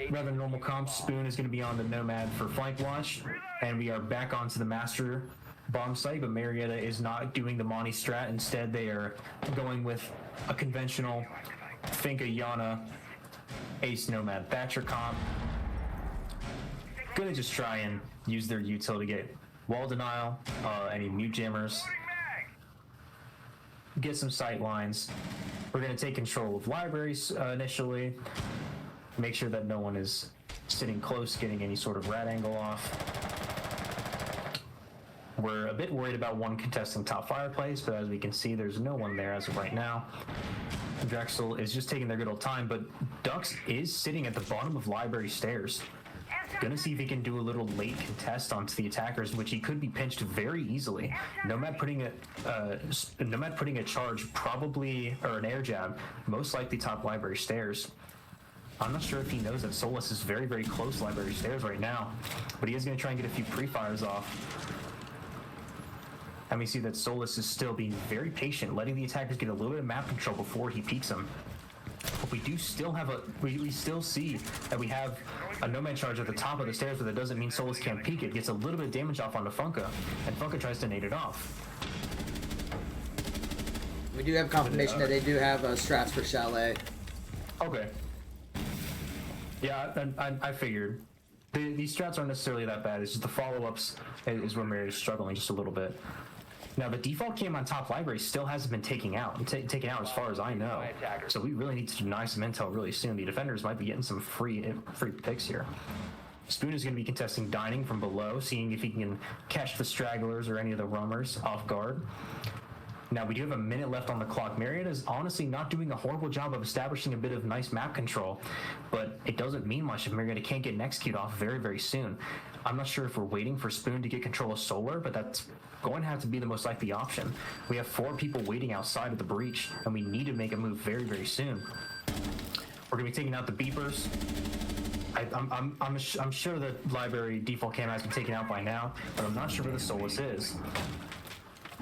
rather normal comps. Spoon is going to be on the Nomad for flank watch, and we are back onto the Master bomb site, but Marietta is not doing the Monty strat. Instead, they are going with a conventional Finka Yana Ace Nomad Thatcher comp. Going to just try and use their util to get wall denial, any mute jammers, get some sight lines. We're going to take control of libraries initially, make sure that no one is sitting close, getting any sort of rat angle off. We're a bit worried about one contesting top Fireplace, but as we can see, there's no one there as of right now. Drexel is just taking their good old time, but Dux is sitting at the bottom of Library Stairs. Gonna see if he can do a little late contest onto the attackers, which he could be pinched very easily. Nomad putting a charge, probably, or an air jab, most likely top library stairs. I'm not sure if he knows that Solus is very, very close to library stairs right now, but he is going to try and get a few pre-fires off. And we see that Solus is still being very patient, letting the attackers get a little bit of map control before he peeks them. But we do still have we still see that we have a Nomad charge at the top of the stairs, but that doesn't mean Solus can't peek it. Gets a little bit of damage off onto Funka, and Funka tries to nade it off. We do have confirmation that they do have strats for Chalet. Okay. Yeah, I figured. These strats aren't necessarily that bad. It's just the follow-ups is where Marietta's struggling just a little bit. Now, the default cam on top library still hasn't been taken out as far as I know. So we really need to deny some intel really soon. The defenders might be getting some free picks here. Spoon is going to be contesting dining from below, seeing if he can catch the stragglers or any of the roamers off guard. Now, we do have a minute left on the clock. Marietta is honestly not doing a horrible job of establishing a bit of nice map control, but it doesn't mean much if Marietta can't get an execute off very, very soon. I'm not sure if we're waiting for Spoon to get control of Solar, but that's going to have to be the most likely option. We have 4 people waiting outside of the breach, and we need to make a move very, very soon. We're going to be taking out the beepers. I'm sure the library default cam has been taken out by now, but I'm not sure where the Solus is.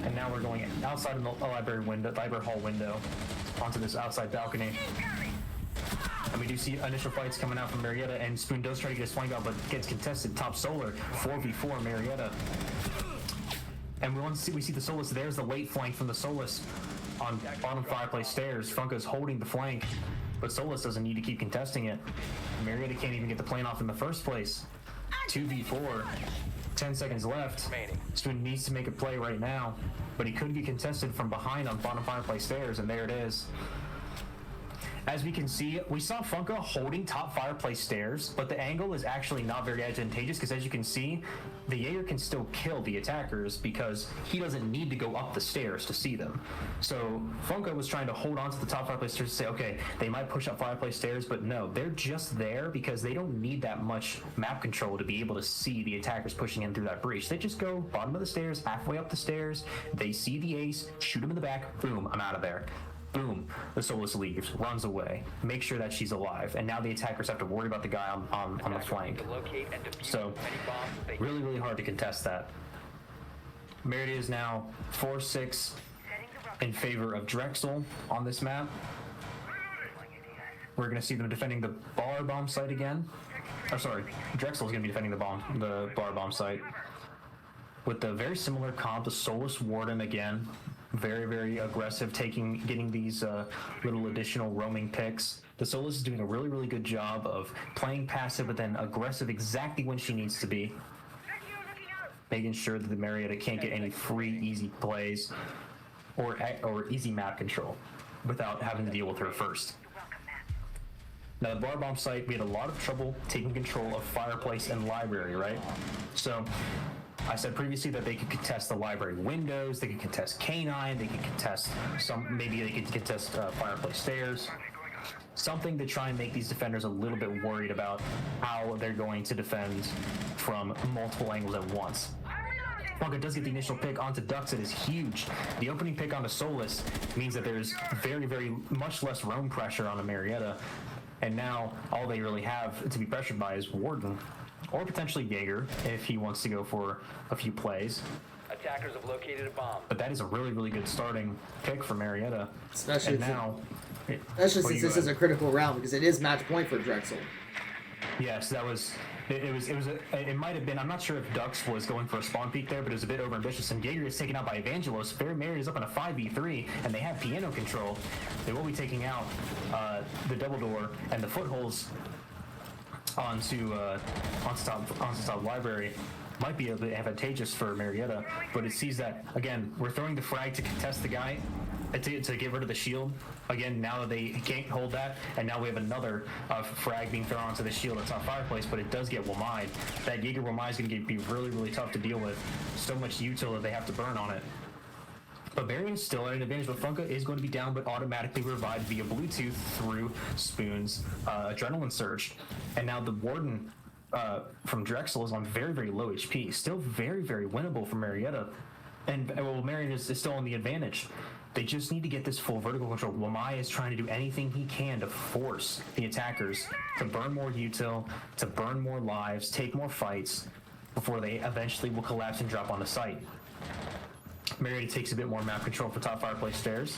And now we're going outside of the library hall window, onto this outside balcony. And we do see initial fights coming out from Marietta, and Spoon does try to get his flank out, but gets contested top Solar, 4v4 Marietta. And we see the Solus. There's the late flank from the Solus on bottom fireplace stairs. Funka's holding the flank, but Solus doesn't need to keep contesting it. Marietta can't even get the plane off in the first place. 2v4. 10 seconds left. Spoon needs to make a play right now, but he could get contested from behind on bottom fireplace stairs, and there it is. As we can see, we saw Funka holding top fireplace stairs, but the angle is actually not very advantageous because, as you can see, the Jaeger can still kill the attackers because he doesn't need to go up the stairs to see them. So Funka was trying to hold on to the top fireplace stairs to say, okay, they might push up fireplace stairs, but no, they're just there because they don't need that much map control to be able to see the attackers pushing in through that breach. They just go bottom of the stairs, halfway up the stairs, they see the ace, shoot him in the back, boom, I'm out of there. Boom, the Solus leaves, runs away, make sure that she's alive, and now the attackers have to worry about the guy on the flank. So, really, really hard to contest that. Marietta is now 4-6 in favor of Drexel on this map. We're going to see them defending the bar bomb site again. Oh, sorry, Drexel is going to be defending the bar bomb site. With the very similar comp, the Solus Warden again. Very, very aggressive, getting these little additional roaming picks. The Solus is doing a really, really good job of playing passive, but then aggressive exactly when she needs to be. Making sure that the Marietta can't get any free, easy plays or easy map control without having to deal with her first. Now, the bar bomb site, we had a lot of trouble taking control of fireplace and library, right? So I said previously that they could contest the library windows, they could contest canine, they could contest maybe they could contest fireplace stairs. Something to try and make these defenders a little bit worried about how they're going to defend from multiple angles at once. Funka does get the initial pick onto Dux. It is huge. The opening pick onto Solus means that there's very, very much less roam pressure on a Marietta. And now all they really have to be pressured by is Warden. Or potentially Jaeger, if he wants to go for a few plays. Attackers have located a bomb. But that is a really, really good starting pick for Marietta. Especially Especially since this is a critical round, because it is match point for Drexel. Yes, that was. It might have been. I'm not sure if Dux was going for a spawn peek there, but it was a bit overambitious. And Jaeger is taken out by Evangelos. Marietta is up in a 5v3, and they have piano control. They will be taking out the double door and the footholds onto top library. Might be a bit advantageous for Marietta, but it sees that, again, we're throwing the frag to contest the guy, to get rid of the shield. Again, now that they can't hold that, and now we have another frag being thrown onto the shield at top fireplace, but it does get Wamai. That Jaeger Wamai is going to be really, really tough to deal with. So much util that they have to burn on it. But Marion is still at an advantage, but Funka is going to be down, but automatically revived via Bluetooth through Spoon's Adrenaline Surge. And now the Warden from Drexel is on very, very low HP. Still very, very winnable for Marietta. And well, Marietta is still on the advantage. They just need to get this full vertical control. Wamai is trying to do anything he can to force the attackers to burn more util, to burn more lives, take more fights, before they eventually will collapse and drop on the site. Marietta takes a bit more map control for top fireplace stairs.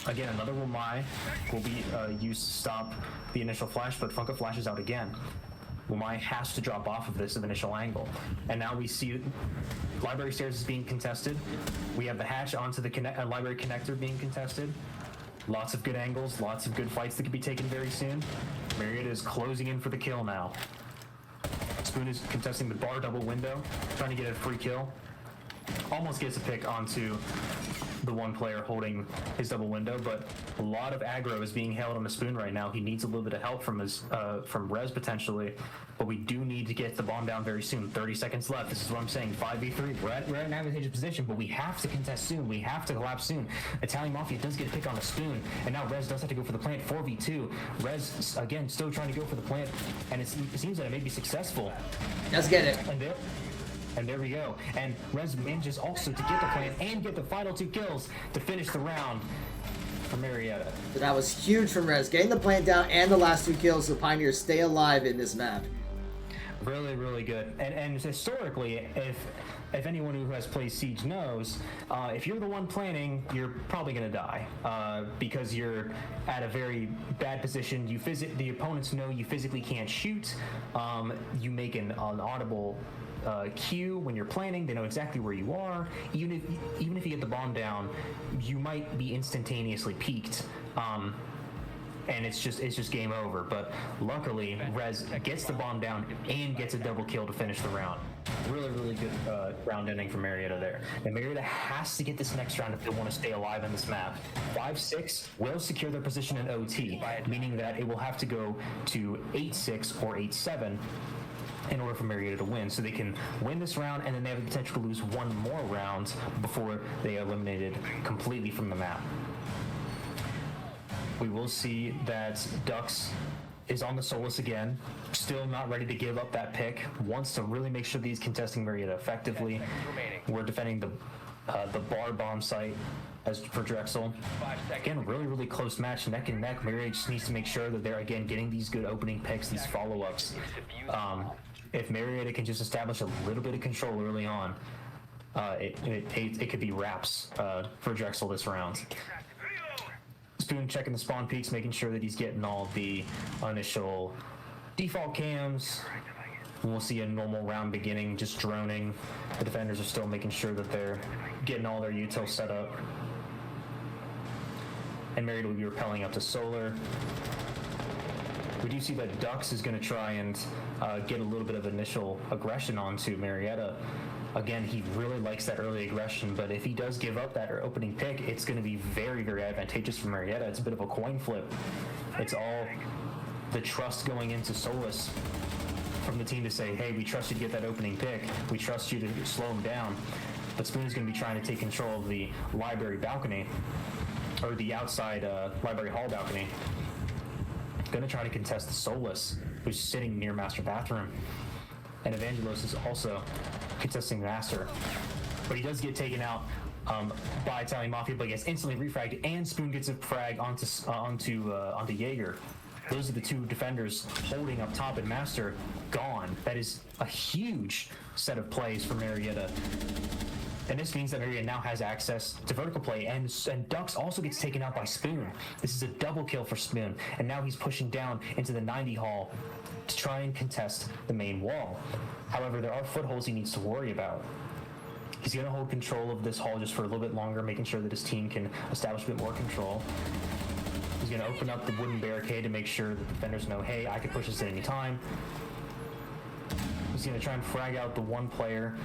Again, another Wamai will be used to stop the initial flash, but Funka flashes out again. Wamai has to drop off of this initial angle. And now we see library stairs is being contested. We have the hatch onto the library connector being contested. Lots of good angles, lots of good fights that could be taken very soon. Marietta is closing in for the kill now. Spoon is contesting the bar double window, trying to get a free kill. Almost gets a pick onto the one player holding his double window, but a lot of aggro is being held on the Spoon right now. He needs a little bit of help from his from Rez potentially, but we do need to get the bomb down very soon. 30 seconds left. This is what I'm saying. 5v3. We're at an advantageous position, but we have to contest soon. We have to collapse soon. Italian Mafia does get a pick on the Spoon, and now Rez does have to go for the plant. 4v2. Rez again still trying to go for the plant, and it seems that it may be successful. Let's get it. And there we go. And Rez manages also to get the plant and get the final 2 kills to finish the round for Marietta. So that was huge from Rez, getting the plant down and the last 2 kills so Pioneers stay alive in this map. Really, really good. And historically, if anyone who has played Siege knows, if you're the one planning, you're probably going to die because you're at a very bad position. The opponents know you physically can't shoot. You make an audible cue when you're planning. They know exactly where you are. Even if you get the bomb down, you might be instantaneously peaked. And it's just game over. But luckily, Rez gets the bomb down and gets a double kill to finish the round. Really, really good round ending for Marietta there. And Marietta has to get this next round if they want to stay alive in this map. 5-6 will secure their position in OT, meaning that it will have to go to 8-6 or 8-7 in order for Marietta to win. So they can win this round, and then they have the potential to lose one more round before they are eliminated completely from the map. We will see that Dux is on the Solus again, still not ready to give up that pick, wants to really make sure that he's contesting Marietta effectively. We're defending the bar bomb site as for Drexel. Again, really, really close match, neck and neck. Marietta just needs to make sure that they're, again, getting these good opening picks, these follow-ups. If Marietta can just establish a little bit of control early on, it could be wraps for Drexel this round. Spoon checking the spawn peaks, making sure that he's getting all the initial default cams. We'll see a normal round beginning, just droning. The defenders are still making sure that they're getting all their util set up. And Marietta will be repelling up to Solar. We do see that Dux is going to try and get a little bit of initial aggression onto Marietta. Again, he really likes that early aggression, but if he does give up that opening pick, it's going to be very, very advantageous for Marietta. It's a bit of a coin flip. It's all the trust going into Solus from the team to say, hey, we trust you to get that opening pick. We trust you to slow him down. But Spoon is going to be trying to take control of the library balcony, or the outside library hall balcony. Going to try to contest the Solus, who's sitting near Master Bathroom. And Evangelos is also contesting Master. But he does get taken out by Italian Mafia, but he gets instantly refragged, and Spoon gets a frag onto Jaeger. Those are the two defenders holding up top, and Master gone. That is a huge set of plays for Marietta. And this means that Marietta now has access to vertical play, and Dux also gets taken out by Spoon. This is a double kill for Spoon, and now he's pushing down into the 90 hall to try and contest the main wall. However, there are footholds he needs to worry about. He's going to hold control of this hall just for a little bit longer, making sure that his team can establish a bit more control. He's going to open up the wooden barricade to make sure that the defenders know, hey, I can push this at any time. He's going to try and frag out the one player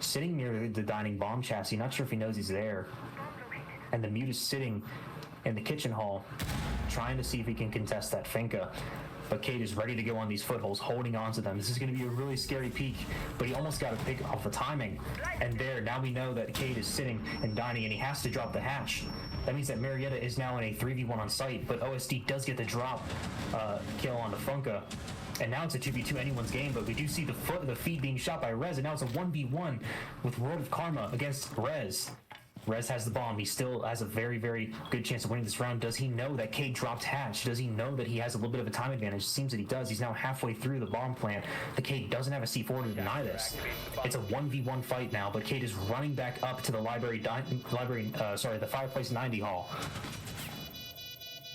sitting near the dining bomb chassis. Not sure if he knows he's there. And the Mute is sitting in the kitchen hall, trying to see if he can contest that Finka. But Cade is ready to go on these footholds, holding on to them. This is going to be a really scary peek, but he almost got a pick off the timing. And there, now we know that Cade is sitting and dining, and he has to drop the hatch. That means that Marietta is now in a 3v1 on site, but OSD does get the drop kill on the Funka. And now it's a 2v2 anyone's game, but we do see the feed being shot by Rez, and now it's a 1v1 with World of Karma against Rez. Rez has the bomb. He still has a very, very good chance of winning this round. Does he know that Cade dropped hatch? Does he know that he has a little bit of a time advantage? It seems that he does. He's now halfway through the bomb plant. The Cade doesn't have a C4 to deny this. It's a 1v1 fight now, but Cade is running back up to the the Fireplace 90 hall.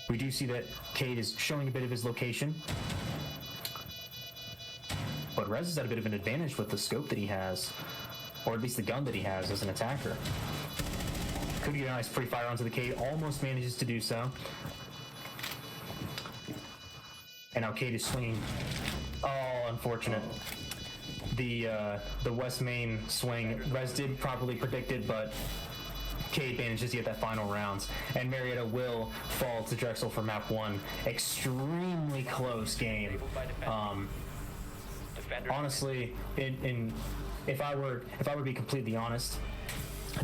We do see that Cade is showing a bit of his location. But Rez is at a bit of an advantage with the scope that he has, or at least the gun that he has as an attacker. Could get a nice free fire onto the Cade, almost manages to do so. And now Cade is swinging. Oh, unfortunate. The West Main swing, Rez did properly predict it, but Cade manages to get that final round. And Marietta will fall to Drexel for map 1. Extremely close game. Honestly, if I were to be completely honest,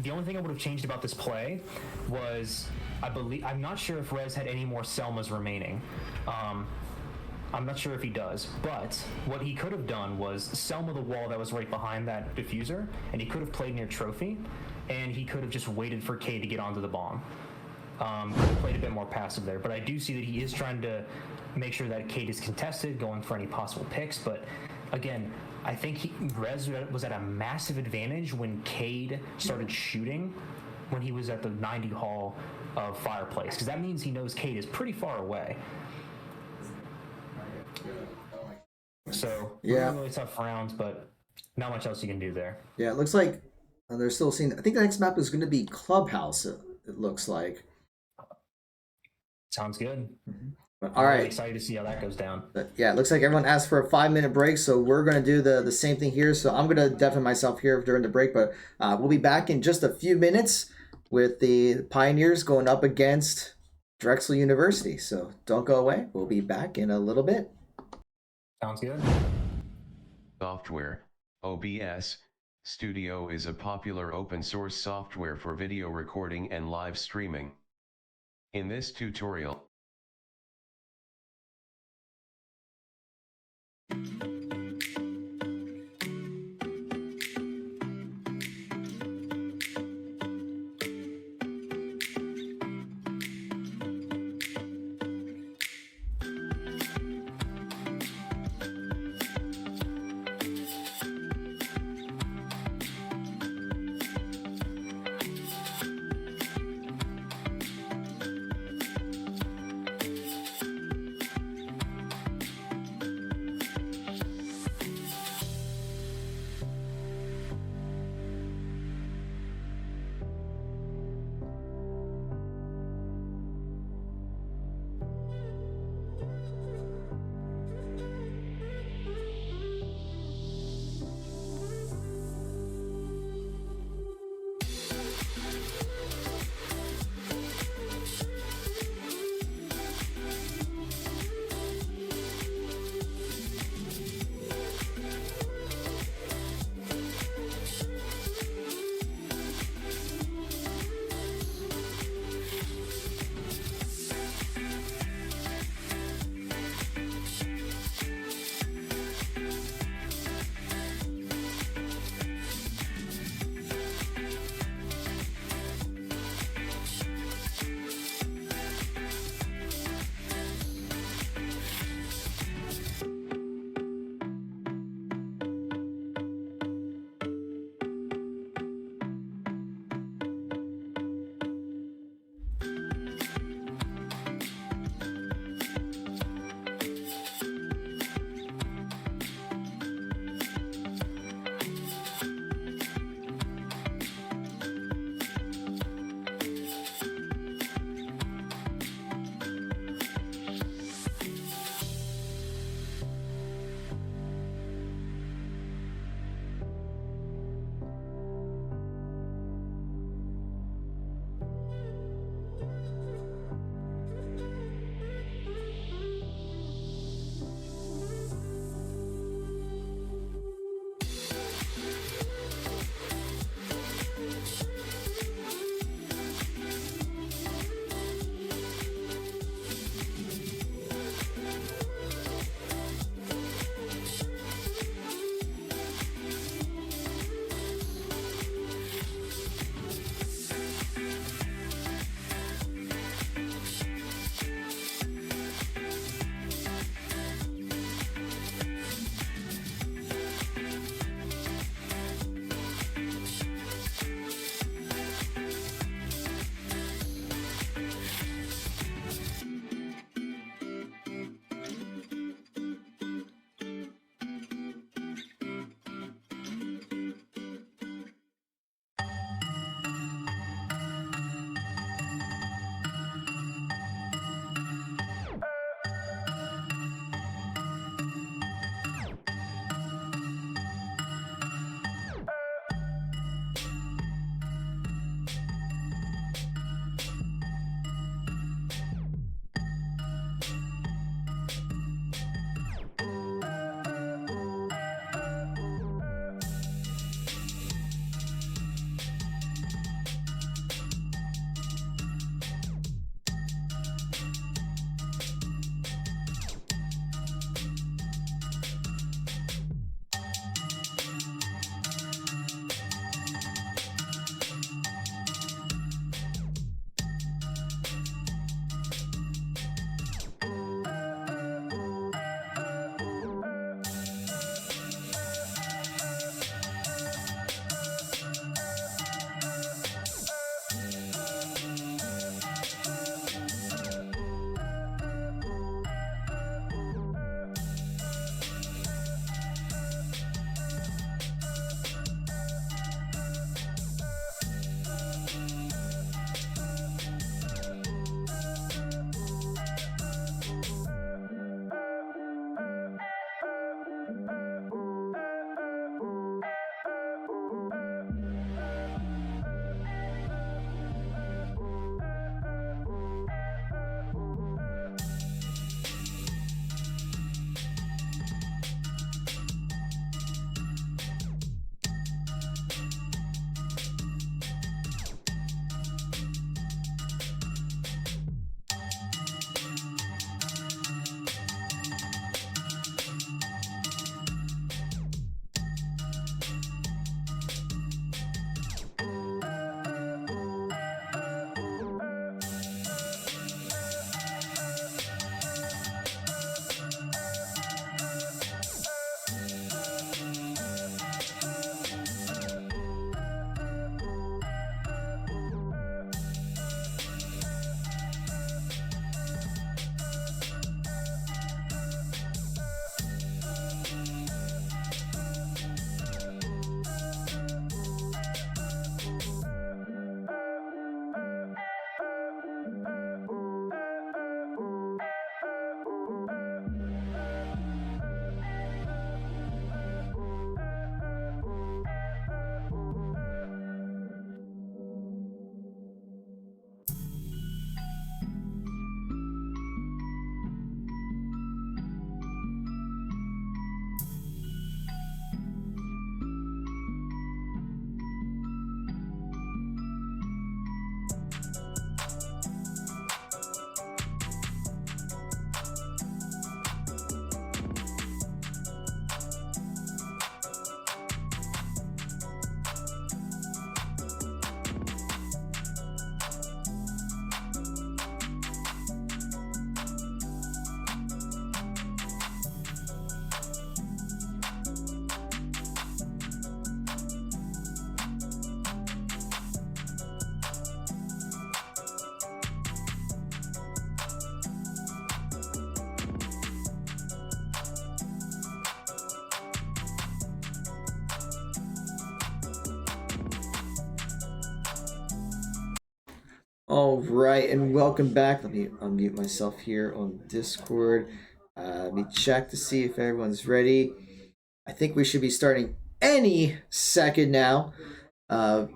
the only thing I would have changed about this play was I'm not sure if Rez had any more Selmas remaining. I'm not sure if he does, but what he could have done was Selma the wall that was right behind that diffuser, and he could have played near Trophy, and he could have just waited for Cade to get onto the bomb. Could have played a bit more passive there, but I do see that he is trying to make sure that Cade is contested, going for any possible picks, but again, I think Rez was at a massive advantage when Cade started shooting when he was at the 90 hall of Fireplace, because that means he knows Cade is pretty far away. So, really tough rounds, but not much else you can do there. Yeah, it looks like they're still seeing. I think the next map is going to be Clubhouse, it looks like. Sounds good. Mm-hmm. I'm All right. really excited to see how that goes down. But yeah, it looks like everyone asked for a 5-minute break, so we're going to do the same thing here. So I'm going to deafen myself here during the break, but we'll be back in just a few minutes with the Pioneers going up against Drexel University. So don't go away. We'll be back in a little bit. Sounds good. Software, OBS Studio is a popular open source software for video recording and live streaming. In this tutorial, All right, and welcome back. Let me unmute myself here on Discord. Let me check to see if everyone's ready. I think we should be starting any second now. The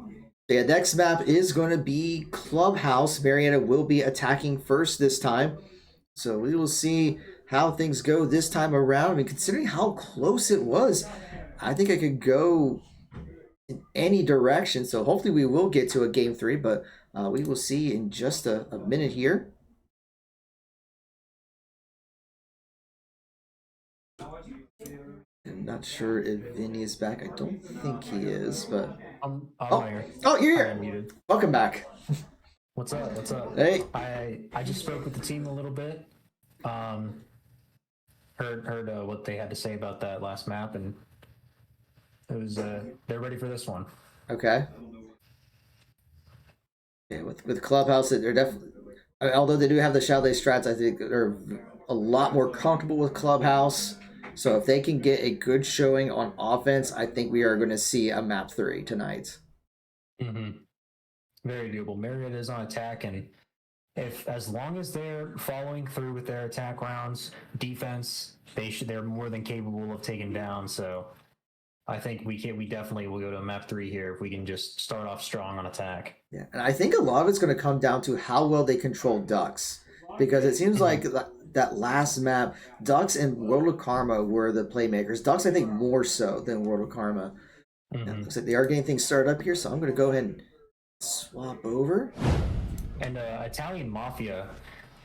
next map is going to be Clubhouse. Marietta will be attacking first this time. So we will see how things go this time around. I mean, considering how close it was, I think I could go in any direction. So hopefully we will get to a game 3, but we will see in just a minute here. I'm not sure if Vinny is back. I don't think he is, but I'm here. Oh, you're here. I'm muted. Welcome back. What's up? What's up? Hey. I just spoke with the team a little bit. Heard what they had to say about that last map, and it was they're ready for this one. Okay. Yeah, with Clubhouse, they're definitely. Although they do have the Chalet strats, I think they're a lot more comfortable with Clubhouse. So if they can get a good showing on offense, I think we are going to see a map 3 tonight. Mm-hmm. Very doable. Marietta is on attack, and as long as they're following through with their attack rounds, defense, they're more than capable of taking down. So I think we definitely will go to a map 3 here if we can just start off strong on attack. Yeah, and I think a lot of it's going to come down to how well they control Ducks, because it seems like that last map, Ducks and World of Karma were the playmakers. Ducks, I think, more so than World of Karma. Mm-hmm. It looks like they are getting things started up here, so I'm going to go ahead and swap over. And Italian Mafia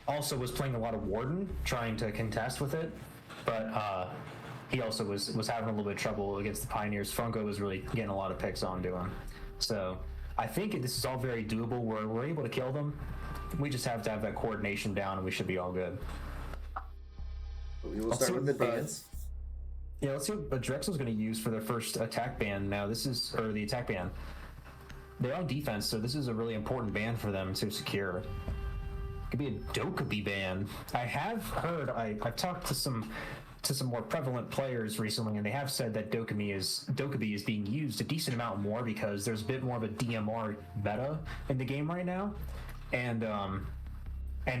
also was playing a lot of Warden, trying to contest with it, but he also was having a little bit of trouble against the Pioneers. Funko was really getting a lot of picks onto him. So I think this is all very doable. We're able to kill them. We just have to have that coordination down, and we should be all good. We will start with the bans. Yeah, let's see what Drexel's going to use for their first attack ban. Now, the attack ban. They're on defense, so this is a really important ban for them to secure. It could be a Dokkaebi ban. I have heard, I've talked to some more prevalent players recently, and they have said that Dokkaebi is being used a decent amount more because there's a bit more of a DMR meta in the game right now. And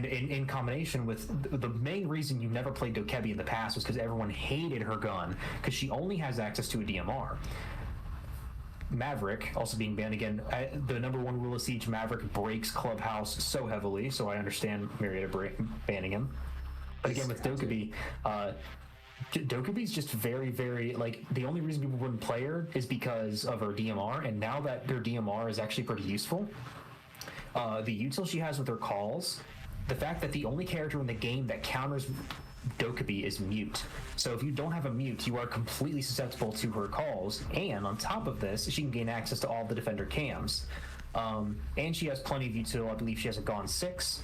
in combination with the main reason you never played Dokkaebi in the past was because everyone hated her gun because she only has access to a DMR. Maverick also being banned again. The #1 rule of Siege, Maverick breaks Clubhouse so heavily, so I understand Marietta banning him. But again, with Dokkaebi, Dokkaebi's just very, very, like, the only reason people wouldn't play her is because of her DMR, and now that her DMR is actually pretty useful, the util she has with her calls, the fact that the only character in the game that counters Dokkaebi is mute. So if you don't have a mute, you are completely susceptible to her calls, and on top of this, she can gain access to all the defender cams. And she has plenty of util. I believe she has a Gone 6,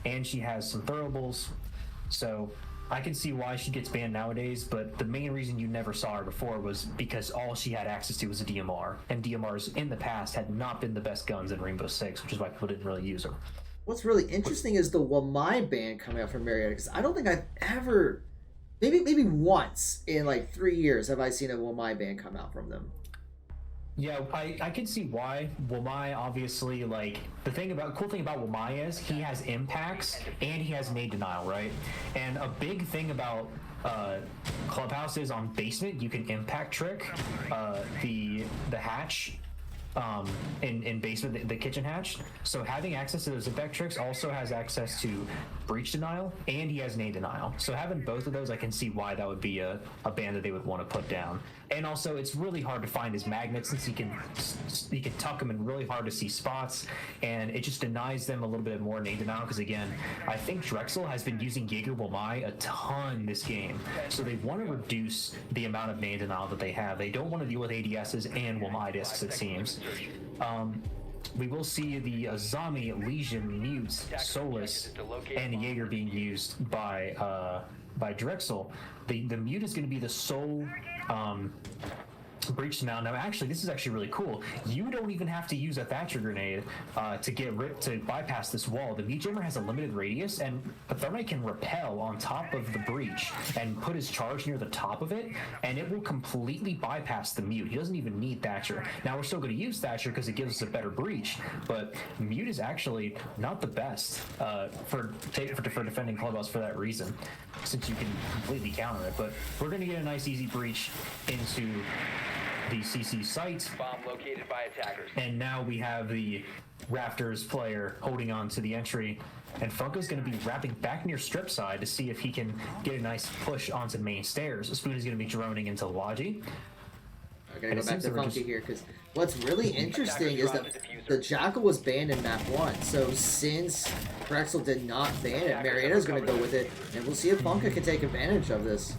and she has some throwables. So I can see why she gets banned nowadays, but the main reason you never saw her before was because all she had access to was a DMR, and DMRs in the past had not been the best guns in Rainbow Six, which is why people didn't really use her. What's really interesting is the Wamai ban coming out from Marietta, because I don't think I've ever, maybe once in like 3 years have I seen a Wamai ban come out from them. Yeah, I can see why. Wamai, obviously, like, cool thing about Wamai is he has impacts and he has nade denial, right? And a big thing about Clubhouse is on basement, you can impact trick the hatch in basement, the kitchen hatch. So having access to those impact tricks also has access to breach denial, and he has nade denial. So having both of those, I can see why that would be a ban that they would want to put down. And also, it's really hard to find his magnets since he can tuck them and really hard to see spots, and it just denies them a little bit more nade denial. Because again, I think Drexel has been using Jaeger Wamai a ton this game, so they want to reduce the amount of nade denial that they have. They don't want to deal with ADSs and Wamai discs, it seems. We will see the Azami, Legion, Mute, Solus, and Jaeger being used by Drexel. The Mute is going to be the sole breach now. Now, actually, this is actually really cool. You don't even have to use a Thatcher grenade to bypass this wall. The Mute Jammer has a limited radius, and a Thermite can rappel on top of the breach and put his charge near the top of it, and it will completely bypass the Mute. He doesn't even need Thatcher. Now, we're still going to use Thatcher because it gives us a better breach, but Mute is actually not the best for defending Clubhouse for that reason, since you can completely counter it. But we're going to get a nice easy breach into the CC site. Bomb located by attackers. And now we have the Rafters player holding on to the entry, and Funka's going to be wrapping back near strip side to see if he can get a nice push onto main stairs. Spoon is going to be droning into Logi. I'm gonna go back to Funky here, because what's really interesting is that the Jackal was banned in map 1, so since Drexel did not ban it, Marietta's going to go with it, and we'll see if Funka can take advantage of this.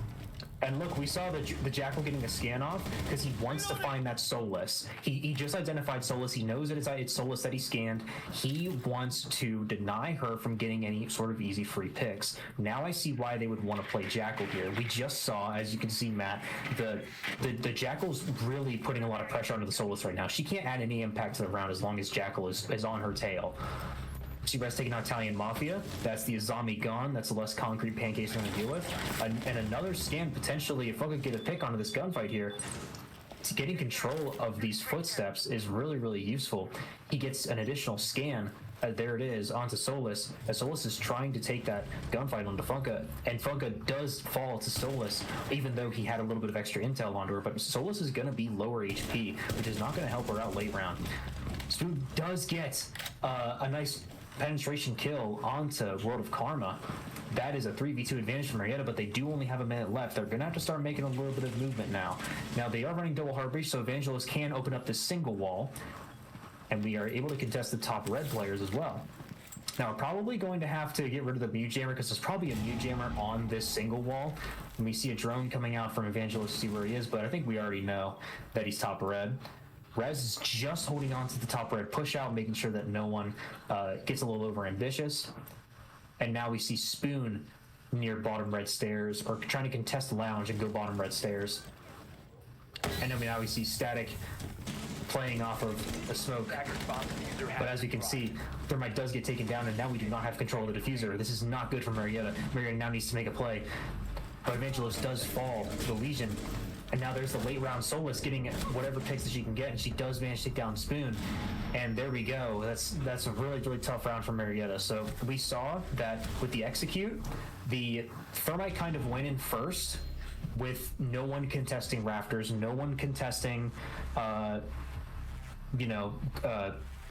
And look, we saw the Jackal getting a scan off because he wants to find that Solus. He just identified Solus. He knows that it's Solus that he scanned. He wants to deny her from getting any sort of easy free picks. Now I see why they would want to play Jackal here. We just saw, as you can see, Matt, the Jackal's really putting a lot of pressure onto the Solus right now. She can't add any impact to the round as long as Jackal is on her tail. She was taking out Italian Mafia. That's the Azami gone. That's the less concrete pancakes we're going to deal with. And another scan, potentially, if I could get a pick onto this gunfight here, getting control of these footsteps is really, really useful. He gets an additional scan. There it is, onto Solus. As Solus is trying to take that gunfight onto Funka, and Funka does fall to Solus, even though he had a little bit of extra intel onto her. But Solus is going to be lower HP, which is not going to help her out late round. Spoon does get a nice penetration kill onto World of Karma. That is a 3v2 advantage for Marietta, but they do only have a minute left. They're going to have to start making a little bit of movement now. Now, they are running double hard breach, so Evangelist can open up this single wall, and we are able to contest the top red players as well. Now, we're probably going to have to get rid of the Mute Jammer because there's probably a Mute Jammer on this single wall. And we see a drone coming out from Evangelist to see where he is, but I think we already know that he's top red. Rez is just holding on to the top red push out, making sure that no one gets a little over ambitious. And now we see Spoon near bottom red stairs, or trying to contest lounge and go bottom red stairs. And then now we see Static playing off of a smoke. But as we can see, Thermite does get taken down, and now we do not have control of the diffuser. This is not good for Marietta. Marietta now needs to make a play. But Evangelist does fall to the Legion. And now there's the late round Solus getting whatever picks that she can get, and she does manage to take down Spoon. And there we go. That's a really, really tough round for Marietta. So we saw that with the execute, the Thermite kind of went in first with no one contesting Rafters, no one contesting,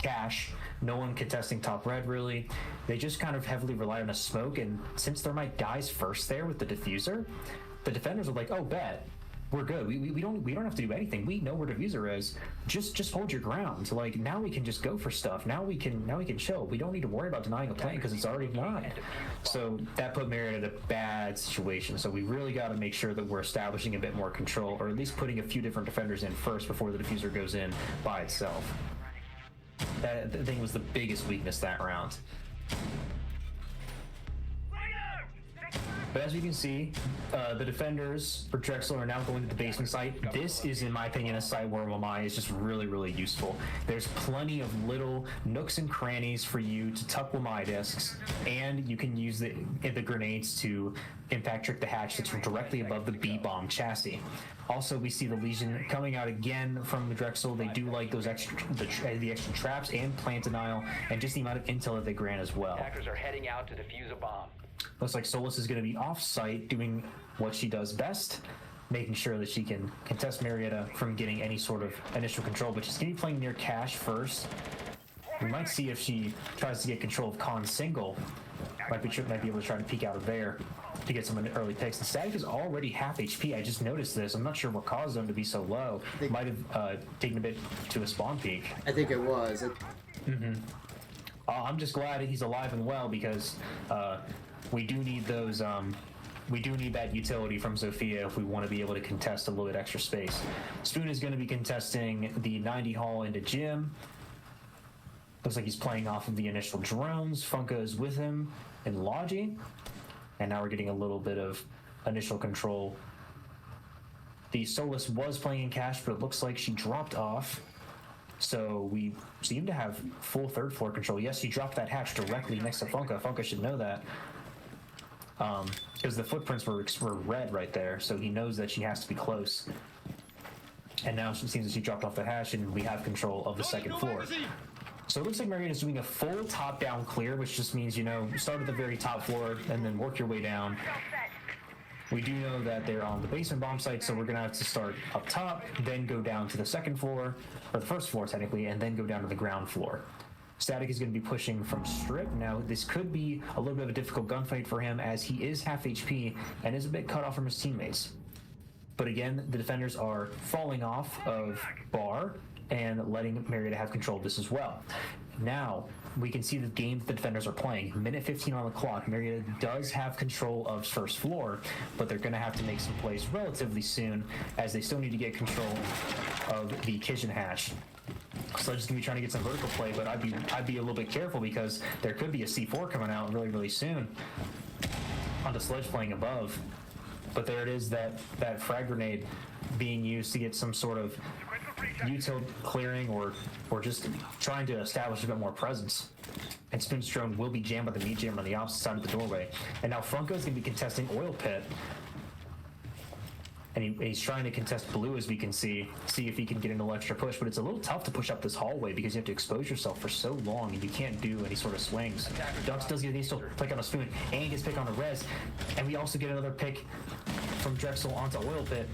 Cash, no one contesting top red really. They just kind of heavily relied on a smoke, and since Thermite dies first there with the diffuser, the defenders are like, oh, bet. We're good. We don't have to do anything. We know where diffuser is. Just hold your ground. So like now we can just go for stuff. Now we can chill. We don't need to worry about denying a plane because it's already denied. So that put Marietta in a bad situation. So we really got to make sure that we're establishing a bit more control, or at least putting a few different defenders in first before the diffuser goes in by itself. That thing was the biggest weakness that round. But as we can see, the defenders for Drexel are now going to the basement site. This is, in my opinion, a site where Wamai is just really, really useful. There's plenty of little nooks and crannies for you to tuck Wamai discs, and you can use the grenades to impact trick the hatch that's directly above the B-bomb chassis. Also, we see the Legion coming out again from the Drexel. They do like those the extra traps and plant denial, and just the amount of intel that they grant as well. Attackers are heading out to defuse a bomb. Looks like Solus is going to be off-site doing what she does best, making sure that she can contest Marietta from getting any sort of initial control, but she's going to be playing near Cash first. We might see if she tries to get control of Khan's single. might be able to try to peek out of there to get some early picks. The Static is already half HP. I just noticed this. I'm not sure what caused them to be so low. Might have taken a bit to a spawn peak. I think it was. I'm just glad he's alive and well because we do need those. We do need that utility from Zofia if we want to be able to contest a little bit extra space. Spoon is going to be contesting the 90 Hall into Gym. Looks like he's playing off of the initial drones. Funka is with him in Logi. And now we're getting a little bit of initial control. The Solus was playing in cash, but it looks like she dropped off. So we seem to have full third floor control. Yes, she dropped that hatch directly next to Funka. Funka should know that. Because the footprints were red right there, so he knows that she has to be close. And now it seems that she dropped off the hatch, and we have control of the second floor. So it looks like Marietta's doing a full top-down clear, which just means, you know, start at the very top floor and then work your way down. We do know that they're on the basement bomb site, so we're going to have to start up top, then go down to the second floor, or the first floor technically, and then go down to the ground floor. Static is going to be pushing from strip. Now, this could be a little bit of a difficult gunfight for him as he is half HP and is a bit cut off from his teammates. But again, the defenders are falling off of Bar and letting Marietta have control of this as well. Now, we can see the game that the defenders are playing. Minute 15 on the clock. Marietta does have control of first floor, but they're going to have to make some plays relatively soon as they still need to get control of the kitchen hatch. Sledge is going to be trying to get some vertical play, but I'd be a little bit careful because there could be a C4 coming out really, really soon onto Sledge playing above. But there it is, that frag grenade being used to get some sort of util clearing or just trying to establish a bit more presence. And Spoon's drone will be jammed by the meat jammer on the opposite side of the doorway. And now Funko is going to be contesting Oil Pit. And he's trying to contest blue, as we can see if he can get an little extra push. But it's a little tough to push up this hallway because you have to expose yourself for so long and you can't do any sort of swings. Dux does get an initial pick on a Spoon and gets pick on a res. And we also get another pick from Drexel onto Oil Pit.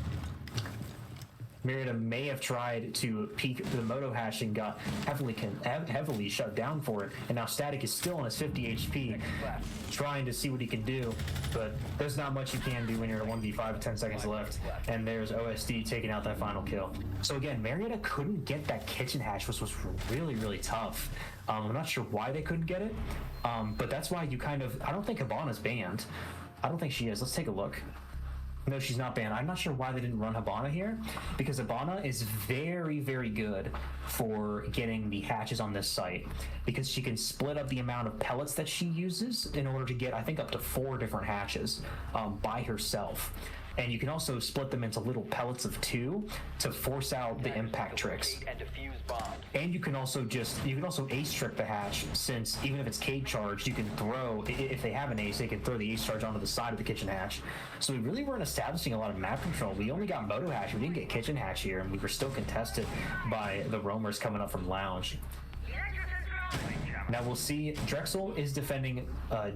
Marietta may have tried to peek the Moto hash and got heavily shut down for it. And now Static is still on his 50 HP, trying to see what he can do. But there's not much you can do when you're at 1v5 with 10 seconds left. And there's OSD taking out that final kill. So again, Marietta couldn't get that kitchen hash, which was really, really tough. I'm not sure why they couldn't get it. But that's why you kind of... I don't think Habana's banned. I don't think she is. Let's take a look. No, she's not banned. I'm not sure why they didn't run Habana here, because Habana is very, very good for getting the hatches on this site, because she can split up the amount of pellets that she uses in order to get, I think, up to 4 different hatches by herself. And you can also split them into little pellets of 2 to force out the impact tricks. And you can also ace trick the hatch, since even if it's cage charged, you can throw, if they have an ace, they can throw the ace charge onto the side of the kitchen hatch. So we really weren't establishing a lot of map control. We only got Moto hatch, we didn't get kitchen hatch here, and we were still contested by the roamers coming up from lounge. Now we'll see, Drexel is defending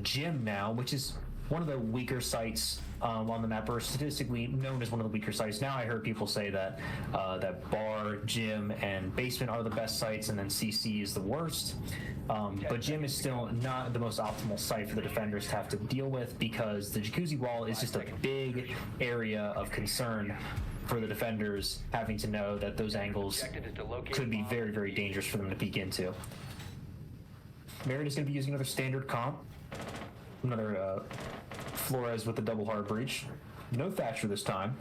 Gym now, which is one of the weaker sites on the map, or statistically known as one of the weaker sites. Now I heard people say that that Bar, Gym, and Basement are the best sites, and then CC is the worst. But Gym is still not the most optimal site for the defenders to have to deal with, because the jacuzzi wall is just a big area of concern for the defenders, having to know that those angles could be very, very dangerous for them to peek into. Merritt is going to be using another standard comp. Another Flores with the double hard breach. No Thatcher this time,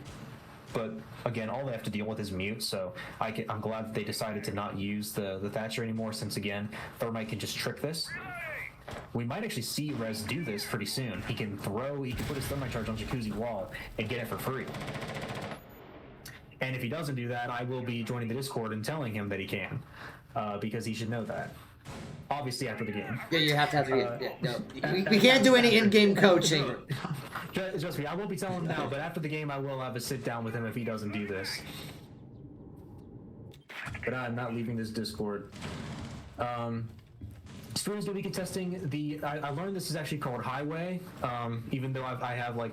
but again, all they have to deal with is mute, so I'm glad that they decided to not use the Thatcher anymore, since again, Thermite can just trick this. We might actually see Rez do this pretty soon. He can put his Thermite charge on Jacuzzi wall and get it for free. And if he doesn't do that, I will be joining the Discord and telling him that he can, because he should know that. Obviously after the game. Yeah, you have to we can't do any in-game coaching. Trust me, I won't be telling him now, but after the game I will have a sit down with him if he doesn't do this. But I'm not leaving this Discord. Spoon's gonna be contesting the... I learned this is actually called Highway, even though I have like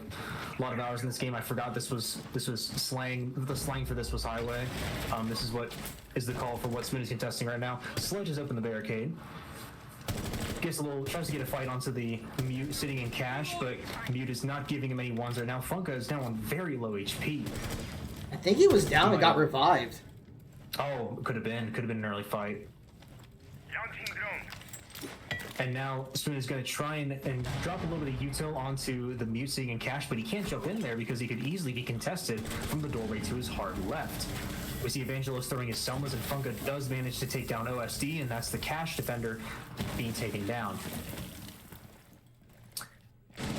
a lot of hours in this game. I forgot this was slang. The slang for this was Highway. This is what is the call for what Spoon is contesting right now. Sledge has opened the barricade. tries to get a fight onto the Mute sitting in cash, but Mute is not giving him any ones. Or now Funka is down on very low HP. I think he was down and got revived. Oh, could have been an early fight. And now Spoon is going to try and drop a little bit of util onto the Mute sitting in cash, but he can't jump in there because he could easily be contested from the doorway to his hard left. We see Evangelos throwing his Selmas, and Funka does manage to take down OSD, and that's the cash defender being taken down.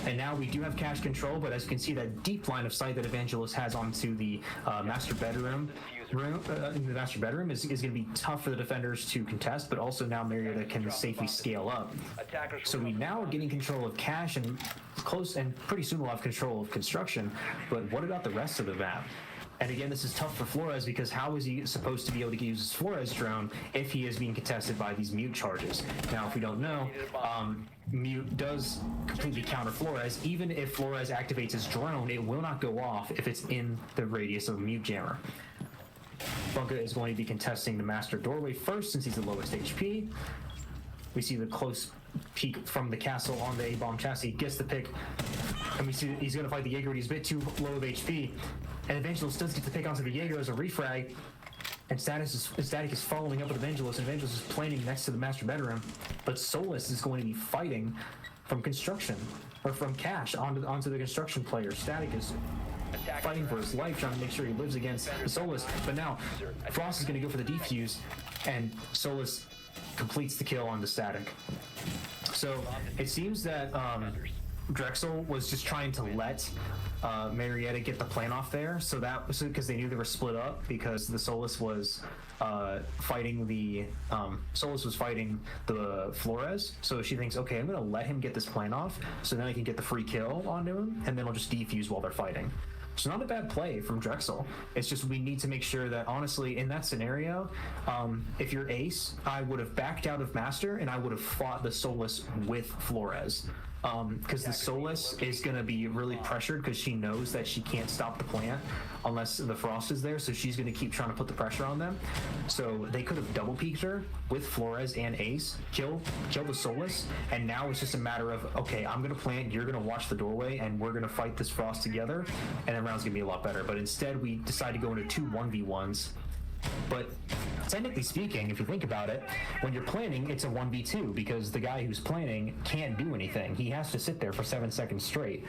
And now we do have cash control, but as you can see, that deep line of sight that Evangelos has onto the master bedroom is going to be tough for the defenders to contest, but also now Marietta can safely scale up. So we now are getting control of cash and close, and pretty soon we'll have control of construction. But what about the rest of the map? And again, this is tough for Flores because how is he supposed to be able to use his Flores drone if he is being contested by these Mute charges? Now, if we don't know, Mute does completely counter Flores. Even if Flores activates his drone, it will not go off if it's in the radius of a Mute jammer. Funka is going to be contesting the master doorway first since he's the lowest HP. We see the close peek from the castle on the A-bomb chassis, gets the pick, and we see he's going to fight the Jaeger, but he's a bit too low of HP. And Evangelos does get the pick onto the Jaeger as a refrag, and Static is following up with Evangelos, and Evangelos is planning next to the master bedroom, but Solus is going to be fighting from construction, or from cash onto the construction player. Static is fighting for his life, trying to make sure he lives against the Solus, but now Frost is going to go for the defuse, and Solus completes the kill on the Static. So it seems that Drexel was just trying to let Marietta get the plan off there, so that was because they knew they were split up because the Solus was fighting the Flores. So she thinks, okay, I'm gonna let him get this plan off, so then I can get the free kill onto him, and then I'll just defuse while they're fighting. It's not a bad play from Drexel. It's just we need to make sure that, honestly, in that scenario, if you're Ace, I would have backed out of Master and I would have fought the Solus with Flores. Because the Solus is going to be really pressured because she knows that she can't stop the plant unless the Frost is there, so she's going to keep trying to put the pressure on them. So they could have double peeked her with Flores and Ace, kill the Solus, and now it's just a matter of, okay, I'm going to plant, you're going to watch the doorway, and we're going to fight this Frost together, and the round's going to be a lot better. But instead, we decide to go into two 1v1s. But technically speaking, if you think about it, when you're planning, it's a 1v2 because the guy who's planning can't do anything. He has to sit there for 7 seconds straight.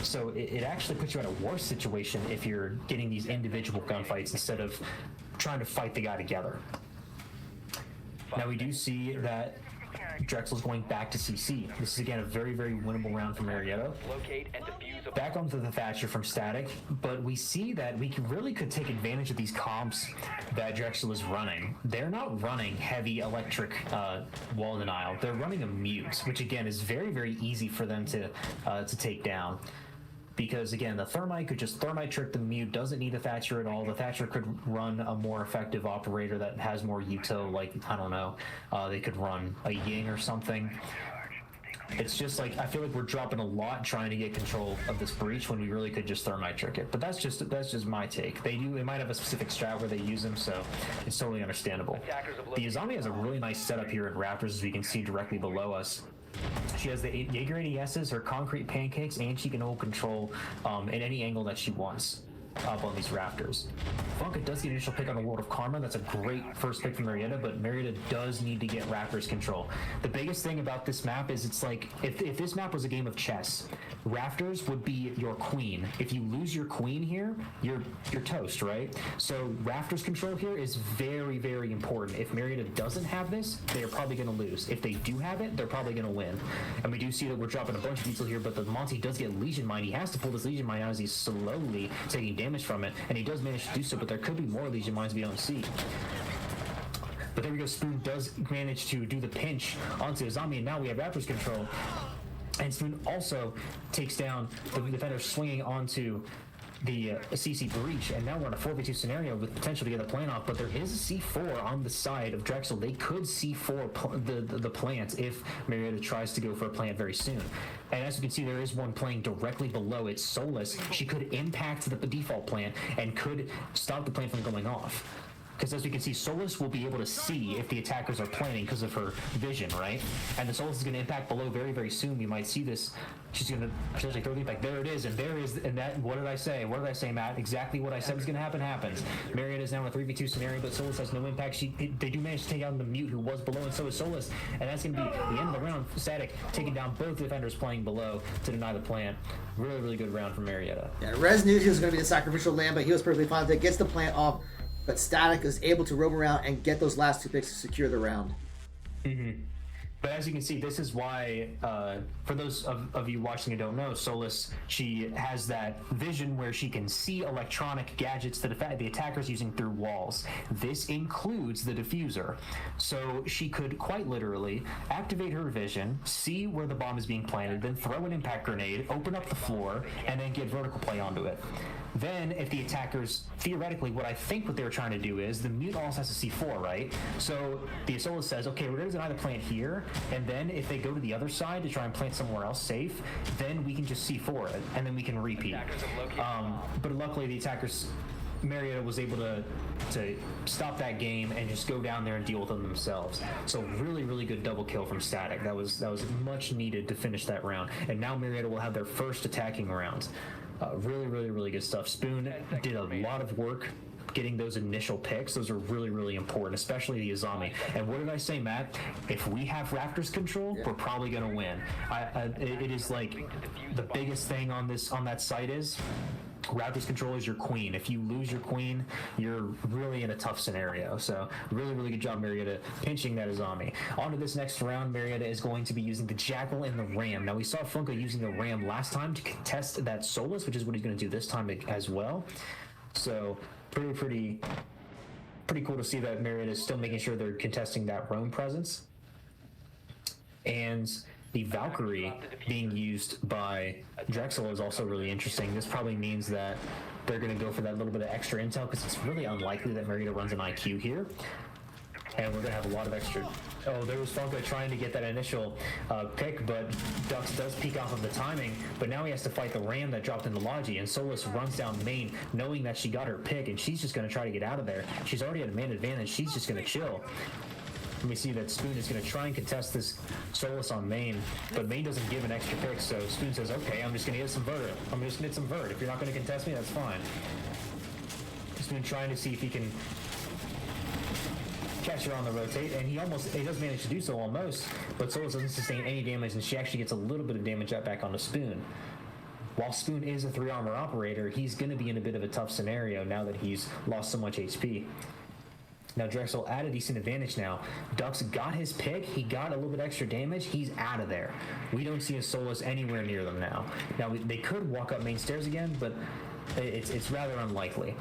So it actually puts you in a worse situation if you're getting these individual gunfights instead of trying to fight the guy together. Now we do see that Drexel's going back to CC. This is again a very, very winnable round for Marietta. Back onto the Thatcher from Static, but we see that we really could take advantage of these comps that Drexel is running. They're not running heavy electric wall denial. They're running a Mute, which again is very, very easy for them to take down. Because again, the Thermite could just Thermite trick the Mute, doesn't need the Thatcher at all. The Thatcher could run a more effective operator that has more util, like, I don't know, they could run a Ying or something. It's just like, I feel like we're dropping a lot trying to get control of this breach when we really could just Thermite trick it. But that's just my take. They might have a specific strat where they use them, so it's totally understandable. The Izami has a really nice setup here at Raptors, as we can see directly below us. She has the Jaeger ADSs, her concrete pancakes, and she can hold control in any angle that she wants up on these rafters. Funka does the initial pick on the World of Karma. That's a great first pick from Marietta, but Marietta does need to get Raptors control. The biggest thing about this map is it's like, if this map was a game of chess, Rafters would be your queen. If you lose your queen here, you're toast, right? So Rafters control here is very, very important. If Marietta doesn't have this, they're probably going to lose. If they do have it, they're probably going to win. And we do see that we're dropping a bunch of detail here, but the Monty does get Legion Mine. He has to pull this Legion Mine out as he's slowly taking damage from it, and he does manage to do so, but there could be more Legion Mines we don't see. But there we go, Spoon does manage to do the pinch onto Izami, and now we have Raptors control. And Spoon also takes down the defender swinging onto the CC breach, and now we're in a 4v2 scenario with potential to get the plant off, but there is a C4 on the side of Drexel. They could C4 the plant if Marietta tries to go for a plant very soon. And as you can see, there is one playing directly below it, Solus. She could impact the default plant and could stop the plant from going off. because as we can see, Solus will be able to see if the attackers are planning because of her vision, right? And the Solus is going to impact below very, very soon. You might see this. She's going to potentially throw the impact. There it is, and there is, and that, what did I say? What did I say, Matt? Exactly what I said was going to happen happens. Marietta is now in a 3v2 scenario, but Solus has no impact. They do manage to take out the Mute, who was below, and so is Solus. And that's going to be the end of the round. Static taking down both defenders playing below to deny the plant. Really, really good round from Marietta. Yeah, Rez knew he was going to be the sacrificial lamb, but he was perfectly fine with it. Gets the plant off, but Static is able to roam around and get those last 2 picks to secure the round. Mm-hmm. But as you can see, this is why, for those of you watching who don't know, Solus, she has that vision where she can see electronic gadgets that the attacker's using through walls. This includes the diffuser. So she could quite literally activate her vision, see where the bomb is being planted, then throw an impact grenade, open up the floor, and then get vertical play onto it. Then, if the attackers, theoretically, what they were trying to do is, the Mute also has a C4, right? So, the Solus says, okay, we're going to deny the plant here, and then if they go to the other side to try and plant somewhere else safe, then we can just C4 it, and then we can repeat. But luckily, the attackers, Marietta was able to stop that game and just go down there and deal with them themselves. So really, really good double kill from Static. That was much needed to finish that round. And now Marietta will have their first attacking round. Really, really, really good stuff. Spoon did a lot of work getting those initial picks. Those are really, really important, especially the Azami. And what did I say, Matt? If we have Raptors control, we're probably going to win. It is like the biggest thing on that site is Raptors control is your queen. If you lose your queen, you're really in a tough scenario. So really, really good job, Marietta, pinching that Azami. On to this next round, Marietta is going to be using the Jackal and the Ram. Now, we saw Funko using the Ram last time to contest that Solus, which is what he's going to do this time as well. So pretty cool to see that Marietta is still making sure they're contesting that roam presence. And the Valkyrie being used by Drexel is also really interesting. This probably means that they're going to go for that little bit of extra intel, because it's really unlikely that Marietta runs an IQ here. And we're going to have a lot of extra... Oh, there was Funko trying to get that initial pick, but Dux does peek off of the timing, but now he has to fight the Ram that dropped into Logi, and Solus runs down main, knowing that she got her pick, and she's just going to try to get out of there. She's already at a man advantage. She's just going to chill. We see that Spoon is going to try and contest this Solus on main, but main doesn't give an extra pick, so Spoon says, okay, I'm just going to get some vert. I'm just going to get some vert. If you're not going to contest me, that's fine. Spoon trying to see if he can catch her on the rotate, and he does manage to do so almost, but Solus doesn't sustain any damage, and she actually gets a little bit of damage up back onto Spoon. While Spoon is a 3-armor operator, he's going to be in a bit of a tough scenario now that he's lost so much HP. Now Drexel at a decent advantage now. Dux got his pick. He got a little bit extra damage. He's out of there. We don't see a Solus anywhere near them now. Now they could walk up main stairs again, but it's rather unlikely.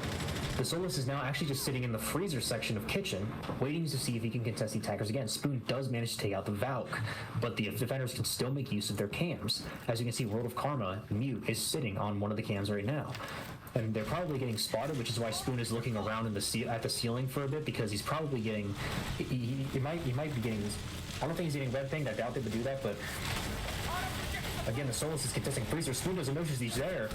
The Solus is now actually just sitting in the freezer section of kitchen, waiting to see if he can contest the attackers again. Spoon does manage to take out the Valk, but the defenders can still make use of their cams. As you can see, World of Karma, Mute, is sitting on one of the cams right now. And they're probably getting spotted, which is why Spoon is looking around at the ceiling for a bit, because he's probably getting... He might be getting... I don't think he's getting red pinged. I doubt they would do that, but... Again, the Solus is contesting freezer. Spoon doesn't notice he's there.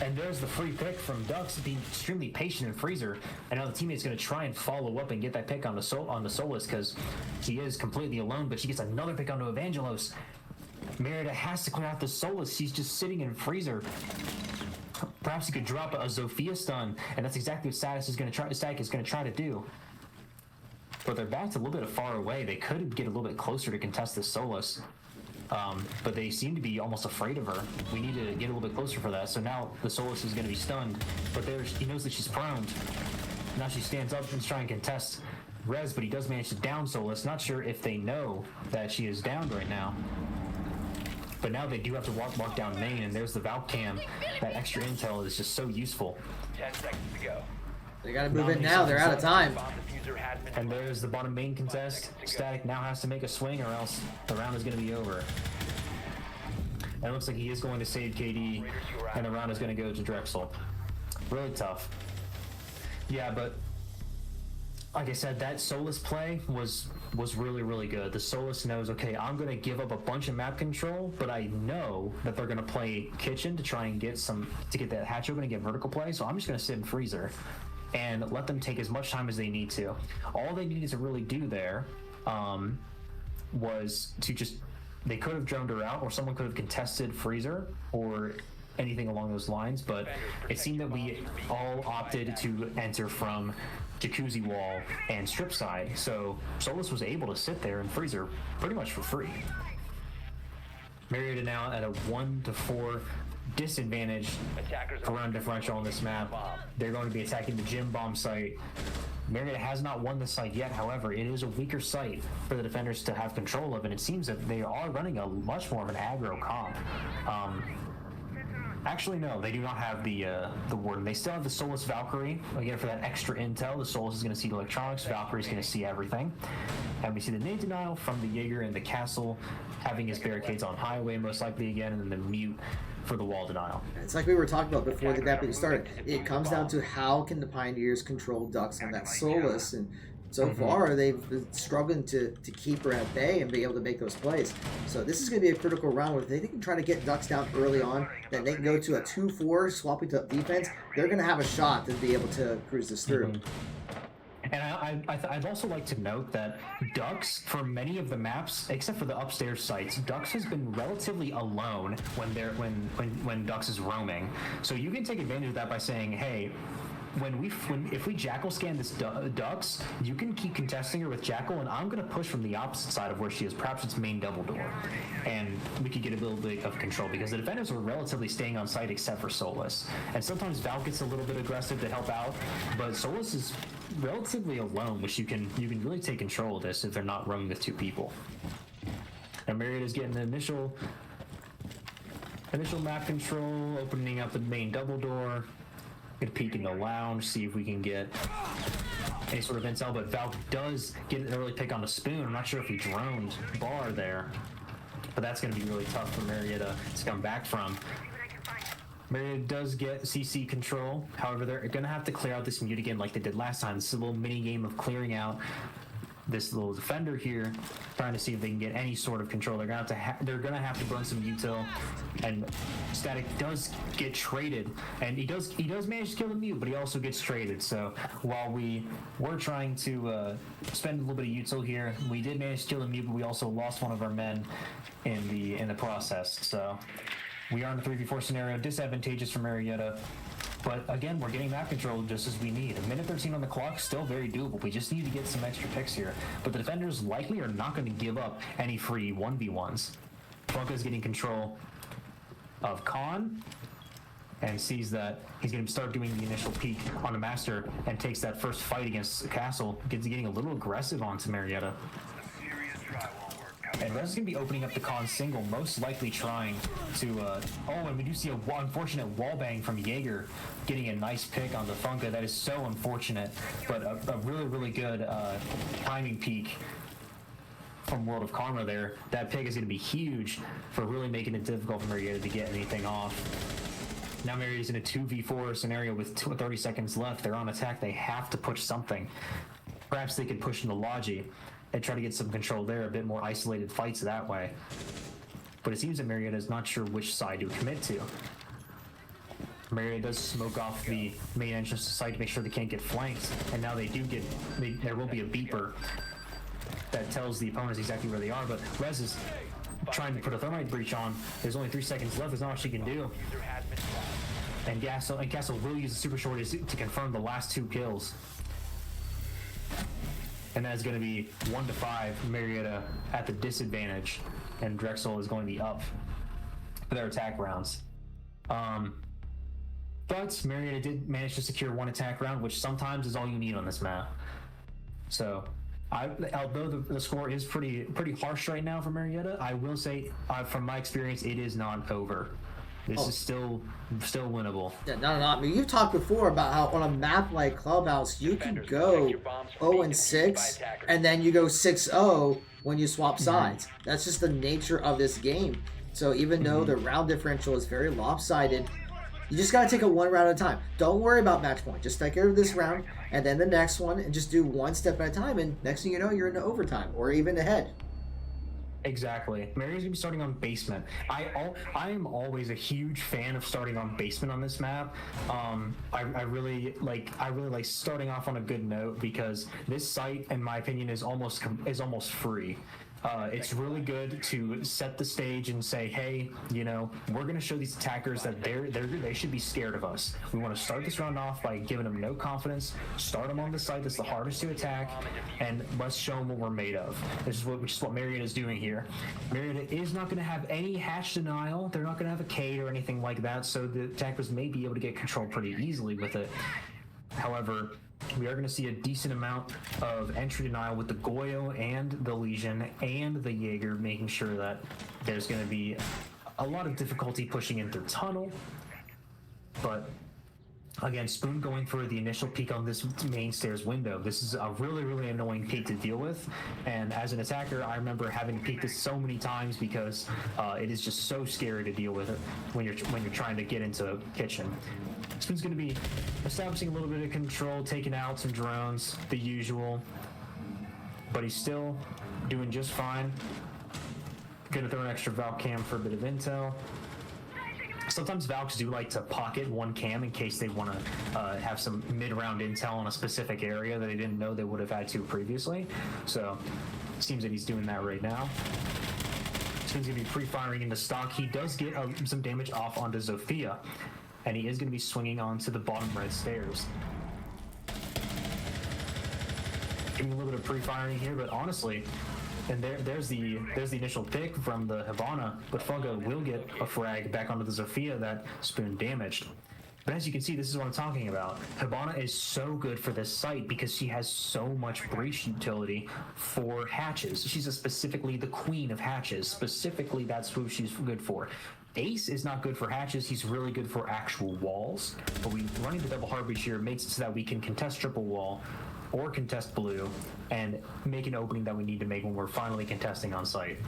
And there's the free pick from Dux, being extremely patient in freezer. And now the teammate's going to try and follow up and get that pick on the Solus, because he is completely alone, but she gets another pick onto Evangelos. Marietta has to clear out the Solus. She's just sitting in freezer. Perhaps he could drop a Zofia stun, and that's exactly what Static is going to try to do. But their back's a little bit far away. They could get a little bit closer to contest this Solus. But they seem to be almost afraid of her. We need to get a little bit closer for that. So now the Solus is going to be stunned, but he knows that she's prone. Now she stands up and is trying to contest Rez, but he does manage to down Solus. Not sure if they know that she is downed right now. But now they do have to walk down main, and there's the Valk cam. That extra intel is just so useful. 10 seconds to go. They gotta move in now. They're out of time. And there's the bottom main contest. Static now has to make a swing, or else the round is going to be over. And it looks like he is going to save KD, and the round is going to go to Drexel. Really tough. Yeah, but like I said, that Solus play was really, really good. The Solus knows, okay, I'm going to give up a bunch of map control, but I know that they're going to play kitchen to try and get that hatch open and get vertical play, so I'm just going to sit in freezer. and let them take as much time as they need to. All they needed to really do there was to just, they could have droned her out, or someone could have contested Freezer or anything along those lines, but it seemed that we all opted to enter from Jacuzzi Wall and Strip Side, so Solus was able to sit there and Freezer pretty much for free. Marietta now at a 1-4 disadvantage around differential on this map. They're going to be attacking the gym bomb site. Marietta has not won the site yet, however, it is a weaker site for the defenders to have control of, and it seems that they are running a much more of an aggro comp. Actually, no, they do not have the Warden. They still have the Solus Valkyrie. Again, for that extra intel, the Solus is going to see the electronics, Valkyrie is going to see everything. And we see the nade denial from the Jaeger and the Castle having his barricades on highway, most likely again, and then the mute for the wall denial. It's like we were talking about before the deputy started. It comes down to how can the Pioneers control Ducks on that Solus, and so far they've been struggling to keep her at bay and be able to make those plays. So this is going to be a critical round where if they can try to get Ducks down early on, then they can go to a 2-4, swapping to defense. They're going to have a shot to be able to cruise this through. And I'd also like to note that Ducks, for many of the maps, except for the upstairs sites, Ducks has been relatively alone when Ducks is roaming. So you can take advantage of that by saying, hey, if we Jackal scan this Ducks, you can keep contesting her with Jackal, and I'm going to push from the opposite side of where she is, perhaps its main double door, and we could get a little bit of control because the defenders are relatively staying on site except for Solus, and sometimes Val gets a little bit aggressive to help out, but Solus is relatively alone, which you can really take control of this if they're not roaming with two people. Now Marietta's getting the initial map control, opening up the main double door. Gonna peek in the lounge, see if we can get any sort of intel, but Val does get an early pick on the Spoon. I'm not sure if he droned Bar there, but that's gonna be really tough for Marietta to come back from. Marietta does get CC control, however they're gonna have to clear out this mute again like they did last time. This is a little mini game of clearing out this little defender here, trying to see if they can get any sort of control. They're gonna have to burn some util, and Static does get traded, and he does manage to kill the mute, but he also gets traded. So while we were trying to spend a little bit of util here, we did manage to kill the mute, but we also lost one of our men in the process. So we are in a 3v4 scenario, disadvantageous for Marietta. But again, we're getting map control just as we need. A minute 13 on the clock, still very doable. We just need to get some extra picks here. But the defenders likely are not going to give up any free 1v1s. Funko's getting control of Khan and sees that he's going to start doing the initial peek on the Master and takes that first fight against Castle, getting a little aggressive onto Marietta. And Rez is going to be opening up the Khan single, most likely trying to, and we do see a unfortunate wallbang from Jaeger getting a nice pick on the Funka. That is so unfortunate, but a really, really good timing peek from World of Karma there. That pick is going to be huge for really making it difficult for Marietta to get anything off. Now Marietta's in a 2v4 scenario with 30 seconds left. They're on attack. They have to push something. Perhaps they could push into Logi and try to get some control there, a bit more isolated fights that way. But it seems that Marietta is not sure which side to commit to. Marietta does smoke off the main entrance to site to make sure they can't get flanked, and now they do get, there will be a beeper that tells the opponents exactly where they are, but Rez is trying to put a thermite breach on. There's only 3 seconds left, there's not much she can do. And Castle will use the super short to confirm the last 2 kills. And that's going to be 1-5, Marietta at the disadvantage, and Drexel is going to be up for their attack rounds. But Marietta did manage to secure 1 attack round, which sometimes is all you need on this map. So, although the score is pretty harsh right now for Marietta, I will say, from my experience, it is not over. This is still winnable. Yeah, no. I mean, you've talked before about how on a map like Clubhouse, you can go 0-6, and then you go 6-0 when you swap sides. That's just the nature of this game. So even though the round differential is very lopsided, you just got to take it 1 round at a time. Don't worry about match point. Just take care of this round, and then the next one, and just do 1 step at a time, and next thing you know, you're into overtime, or even ahead. Exactly. Mario's gonna be starting on basement. I am always a huge fan of starting on basement on this map. I really like starting off on a good note because this site, in my opinion, is almost free. It's really good to set the stage and say, hey, you know, we're going to show these attackers that they should be scared of us. We want to start this round off by giving them no confidence, start them on the site that's the hardest to attack, and let's show them what we're made of. Which is what Marietta is doing here. Marietta is not going to have any hatch denial. They're not going to have a Cade or anything like that, so the attackers may be able to get control pretty easily with it. However, we are going to see a decent amount of entry denial with the Goyo and the Legion and the Jaeger, making sure that there's going to be a lot of difficulty pushing into the tunnel. But again, Spoon going for the initial peek on this main stairs window. This is a really, really annoying peek to deal with. And as an attacker, I remember having to peek this so many times because it is just so scary to deal with it when you're trying to get into kitchen. Spoon's going to be establishing a little bit of control, taking out some drones, the usual. But he's still doing just fine. Going to throw an extra Valk cam for a bit of intel. Sometimes Valks do like to pocket one cam in case they want to have some mid-round intel on a specific area that they didn't know they would have had to previously. So it seems that he's doing that right now. Spoon's going to be pre-firing into stock. He does get some damage off onto Zofia, and he is going to be swinging onto the bottom red stairs. Giving a little bit of pre-firing here, but honestly, and there's the initial pick from the Hibana, but Funko will get a frag back onto the Zofia that Spoon damaged. But as you can see, this is what I'm talking about. Hibana is so good for this site because she has so much breach utility for hatches. She's specifically the queen of hatches. Specifically, that's who she's good for. Ace is not good for hatches. He's really good for actual walls. But running the double hard breach here makes it so that we can contest triple wall or contest blue and make an opening that we need to make when we're finally contesting on site.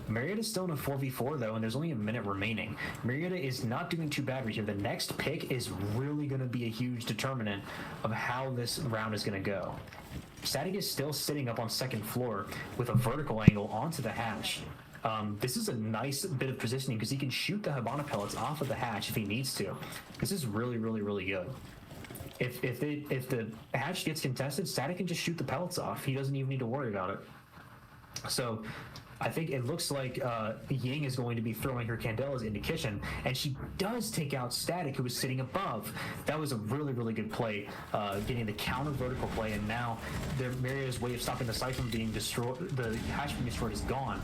Marietta's still in a 4v4 though, and there's only a minute remaining. Marietta is not doing too bad right here. The next pick is really going to be a huge determinant of how this round is going to go. Static is still sitting up on second floor with a vertical angle onto the hatch. This is a nice bit of positioning because he can shoot the Hibana pellets off of the hatch if he needs to. This is really, really, really good. If the hatch gets contested, Static can just shoot the pellets off. He doesn't even need to worry about it. So I think it looks like Ying is going to be throwing her Candelas into kitchen, and she does take out Static, who was sitting above. That was a really, really good play, getting the counter vertical play, and now Marietta's way of stopping the site from being destroyed, the hatch being destroyed, is gone.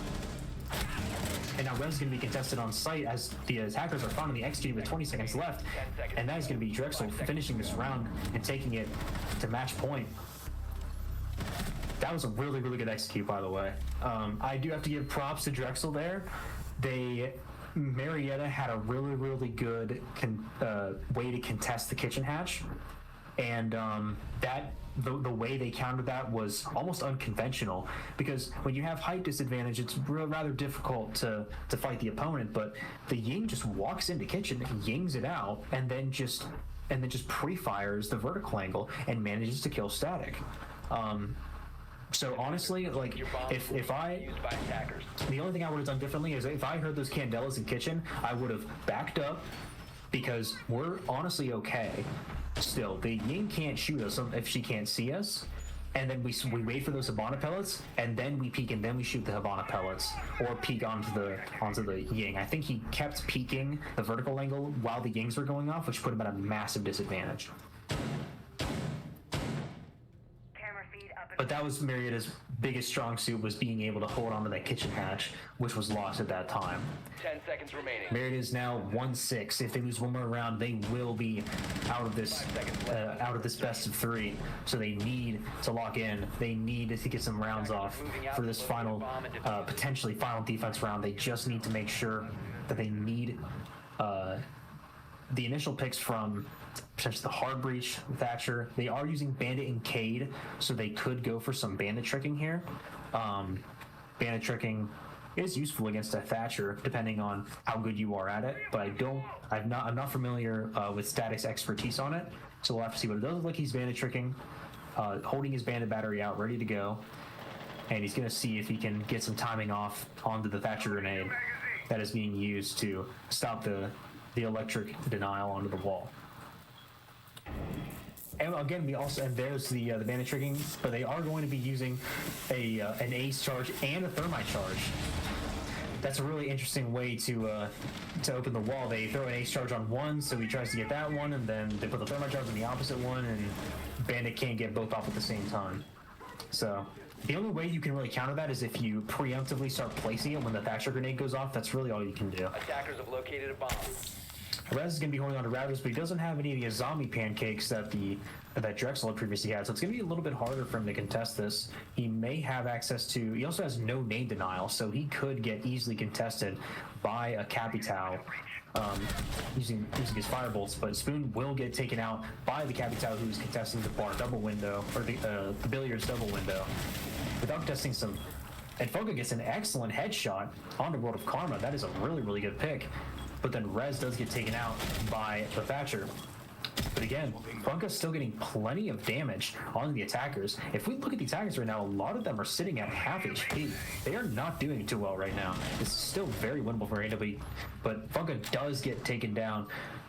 And now Rem's going to be contested on site as the attackers are found in the XG with 20 seconds left. And that is going to be Drexel finishing this round and taking it to match point. That was a really, really good execute, by the way. I do have to give props to Drexel there. Marietta had a really, really good way to contest the kitchen hatch. And the way they countered that was almost unconventional, because when you have height disadvantage, it's rather difficult to fight the opponent. But the Ying just walks into kitchen, yings it out, and then just pre-fires the vertical angle and manages to kill Static. So honestly, like, if the only thing I would have done differently is if I heard those Candelas in kitchen, I would have backed up, because we're honestly okay. Still, the Ying can't shoot us if she can't see us, and then we wait for those Hibana pellets, and then we peek, and then we shoot the Hibana pellets, or peek onto the Ying. I think he kept peeking the vertical angle while the Yings were going off, which put him at a massive disadvantage. But that was Marietta's biggest strong suit, was being able to hold onto that kitchen hatch, which was lost at that time. 10 seconds remaining. Marietta is now 1-6. If they lose one more round, they will be out of this best of 3. So they need to lock in. They need to get some rounds off for this final, potentially final defense round. They just need to make sure that they need the initial picks from potentially the hard breach, Thatcher. They are using Bandit and Cade, so they could go for some bandit tricking here. Bandit tricking is useful against a Thatcher, depending on how good you are at it. But I'm not familiar with Static's expertise on it, so we'll have to see. But it does look like he's bandit tricking, holding his bandit battery out, ready to go. and he's going to see if he can get some timing off onto the Thatcher grenade that is being used to stop the electric denial onto the wall. And again, there's the bandit tricking, but they are going to be using an ace charge and a thermite charge. That's a really interesting way to open the wall. They throw an ace charge on one, so he tries to get that one, and then they put the thermite charge on the opposite one, and bandit can't get both off at the same time. So the only way you can really counter that is if you preemptively start placing it when the Thatcher grenade goes off. That's really all you can do. Attackers have located a bomb. Rez is going to be holding on to routers, but he doesn't have any of the zombie pancakes that Drexel had previously had, so it's going to be a little bit harder for him to contest this. He may have access to... He also has no nade denial, so he could get easily contested by a Capital using his firebolts, but Spoon will get taken out by the Capital who's contesting the bar double window, or the billiards double window, without contesting some... And Foga gets an excellent headshot on the World of Karma. That is a really, really good pick. But then Rez does get taken out by the Thatcher. But again, Funka's still getting plenty of damage on the attackers. If we look at the attackers right now, a lot of them are sitting at half HP. They are not doing too well right now. It's still very winnable for AW, but Funka does get taken down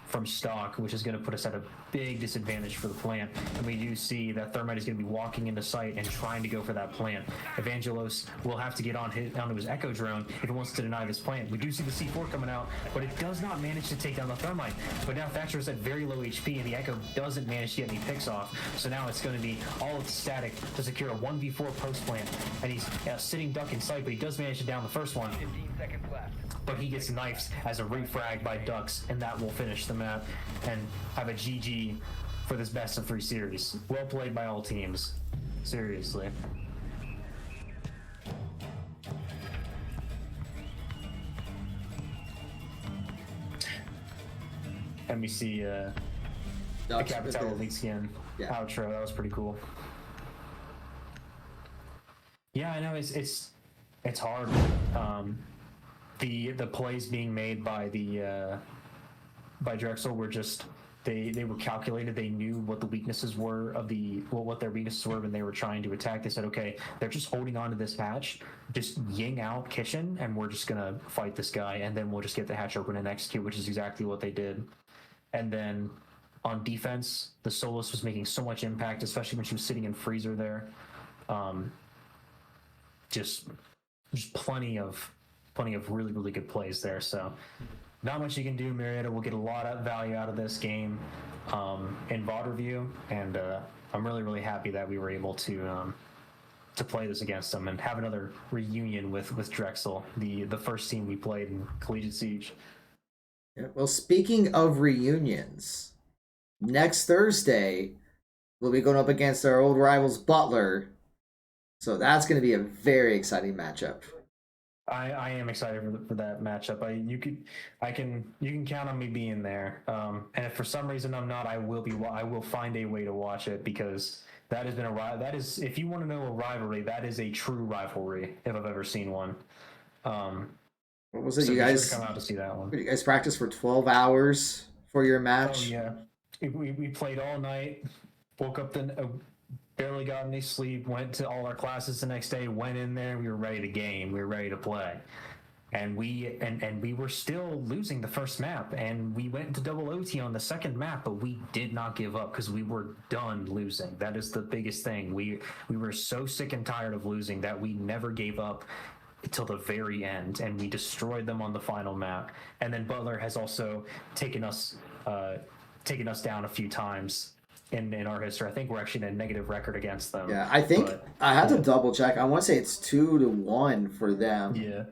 from stock, which is going to put us at a big disadvantage for the plant. And we do see that Thermite is going to be walking into sight and trying to go for that plant. Evangelos will have to get onto his Echo drone if he wants to deny this plant. We do see the C4 coming out, but it does not manage to take down the Thermite. But now Thatcher is at very low HP, and the Echo doesn't manage to get any picks off. So now it's going to be all of static to secure a 1v4 post plant. And he's sitting duck in sight, but he does manage to down the first one. 15 seconds left. But he gets knifed as a refrag by Ducks, and that will finish the map and have a GG for this best of 3 series. Well played by all teams. Seriously. And we see the Capital Elite skin outro. That was pretty cool. Yeah, I know it's hard. The plays being made by by Drexel were just they were calculated. They knew what the weaknesses were of what their weaknesses were when they were trying to attack. They said, okay, they're just holding on to this hatch, just ying out kitchen, and we're just gonna fight this guy, and then we'll just get the hatch open and execute, which is exactly what they did. And then on defense, the Solus was making so much impact, especially when she was sitting in freezer there. Just plenty of really, really good plays there. So not much you can do. Marietta will get a lot of value out of this game in VOD review, and I'm really, really happy that we were able to play this against them and have another reunion with Drexel, the first team we played in Collegiate Siege. Yeah, well, speaking of reunions, next Thursday we'll be going up against our old rivals Butler, so that's going to be a very exciting matchup. I am excited for that matchup. You can count on me being there. And if for some reason I'm not, I will find a way to watch it, because that has been if you want to know a rivalry, that is a true rivalry if I've ever seen one. What was it? So you guys come out to see that one. You guys practiced for 12 hours for your match? Oh yeah, we played all night. Woke up barely got any sleep. Went to all our classes the next day. Went in there. We were ready to game. We were ready to play. And we were still losing the first map, and we went into double OT on the second map, but we did not give up because we were done losing. That is the biggest thing. We were so sick and tired of losing that we never gave up until the very end, and we destroyed them on the final map. And then Butler has also taken us down a few times in our history. I think we're actually in a negative record against them. Yeah, I think I have to double check. I want to say it's 2-1 for them. Yeah.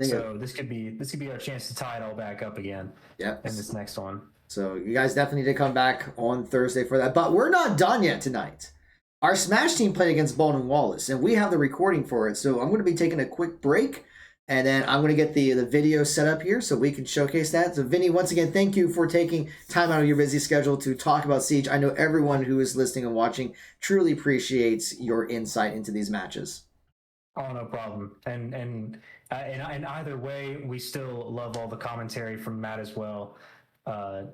So this could be our chance to tie it all back up again. Yep. In this next one. So you guys definitely need to come back on Thursday for that. But we're not done yet tonight. Our Smash team played against Baldwin Wallace, and we have the recording for it. So I'm going to be taking a quick break, and then I'm going to get the video set up here so we can showcase that. So Vinny, once again, thank you for taking time out of your busy schedule to talk about Siege. I know everyone who is listening and watching truly appreciates your insight into these matches. Oh, no problem. And either way, we still love all the commentary from Matt as well. We're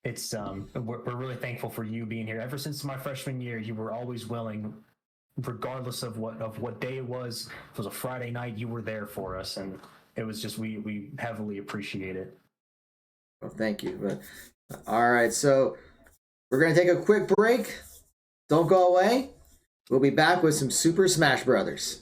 really thankful for you being here. Ever since my freshman year, you were always willing regardless of what day it was. If it was a Friday night, you were there for us, and it was just we heavily appreciate it. Well, thank you. But all right, so we're gonna take a quick break. Don't go away. We'll be back with some Super Smash Brothers.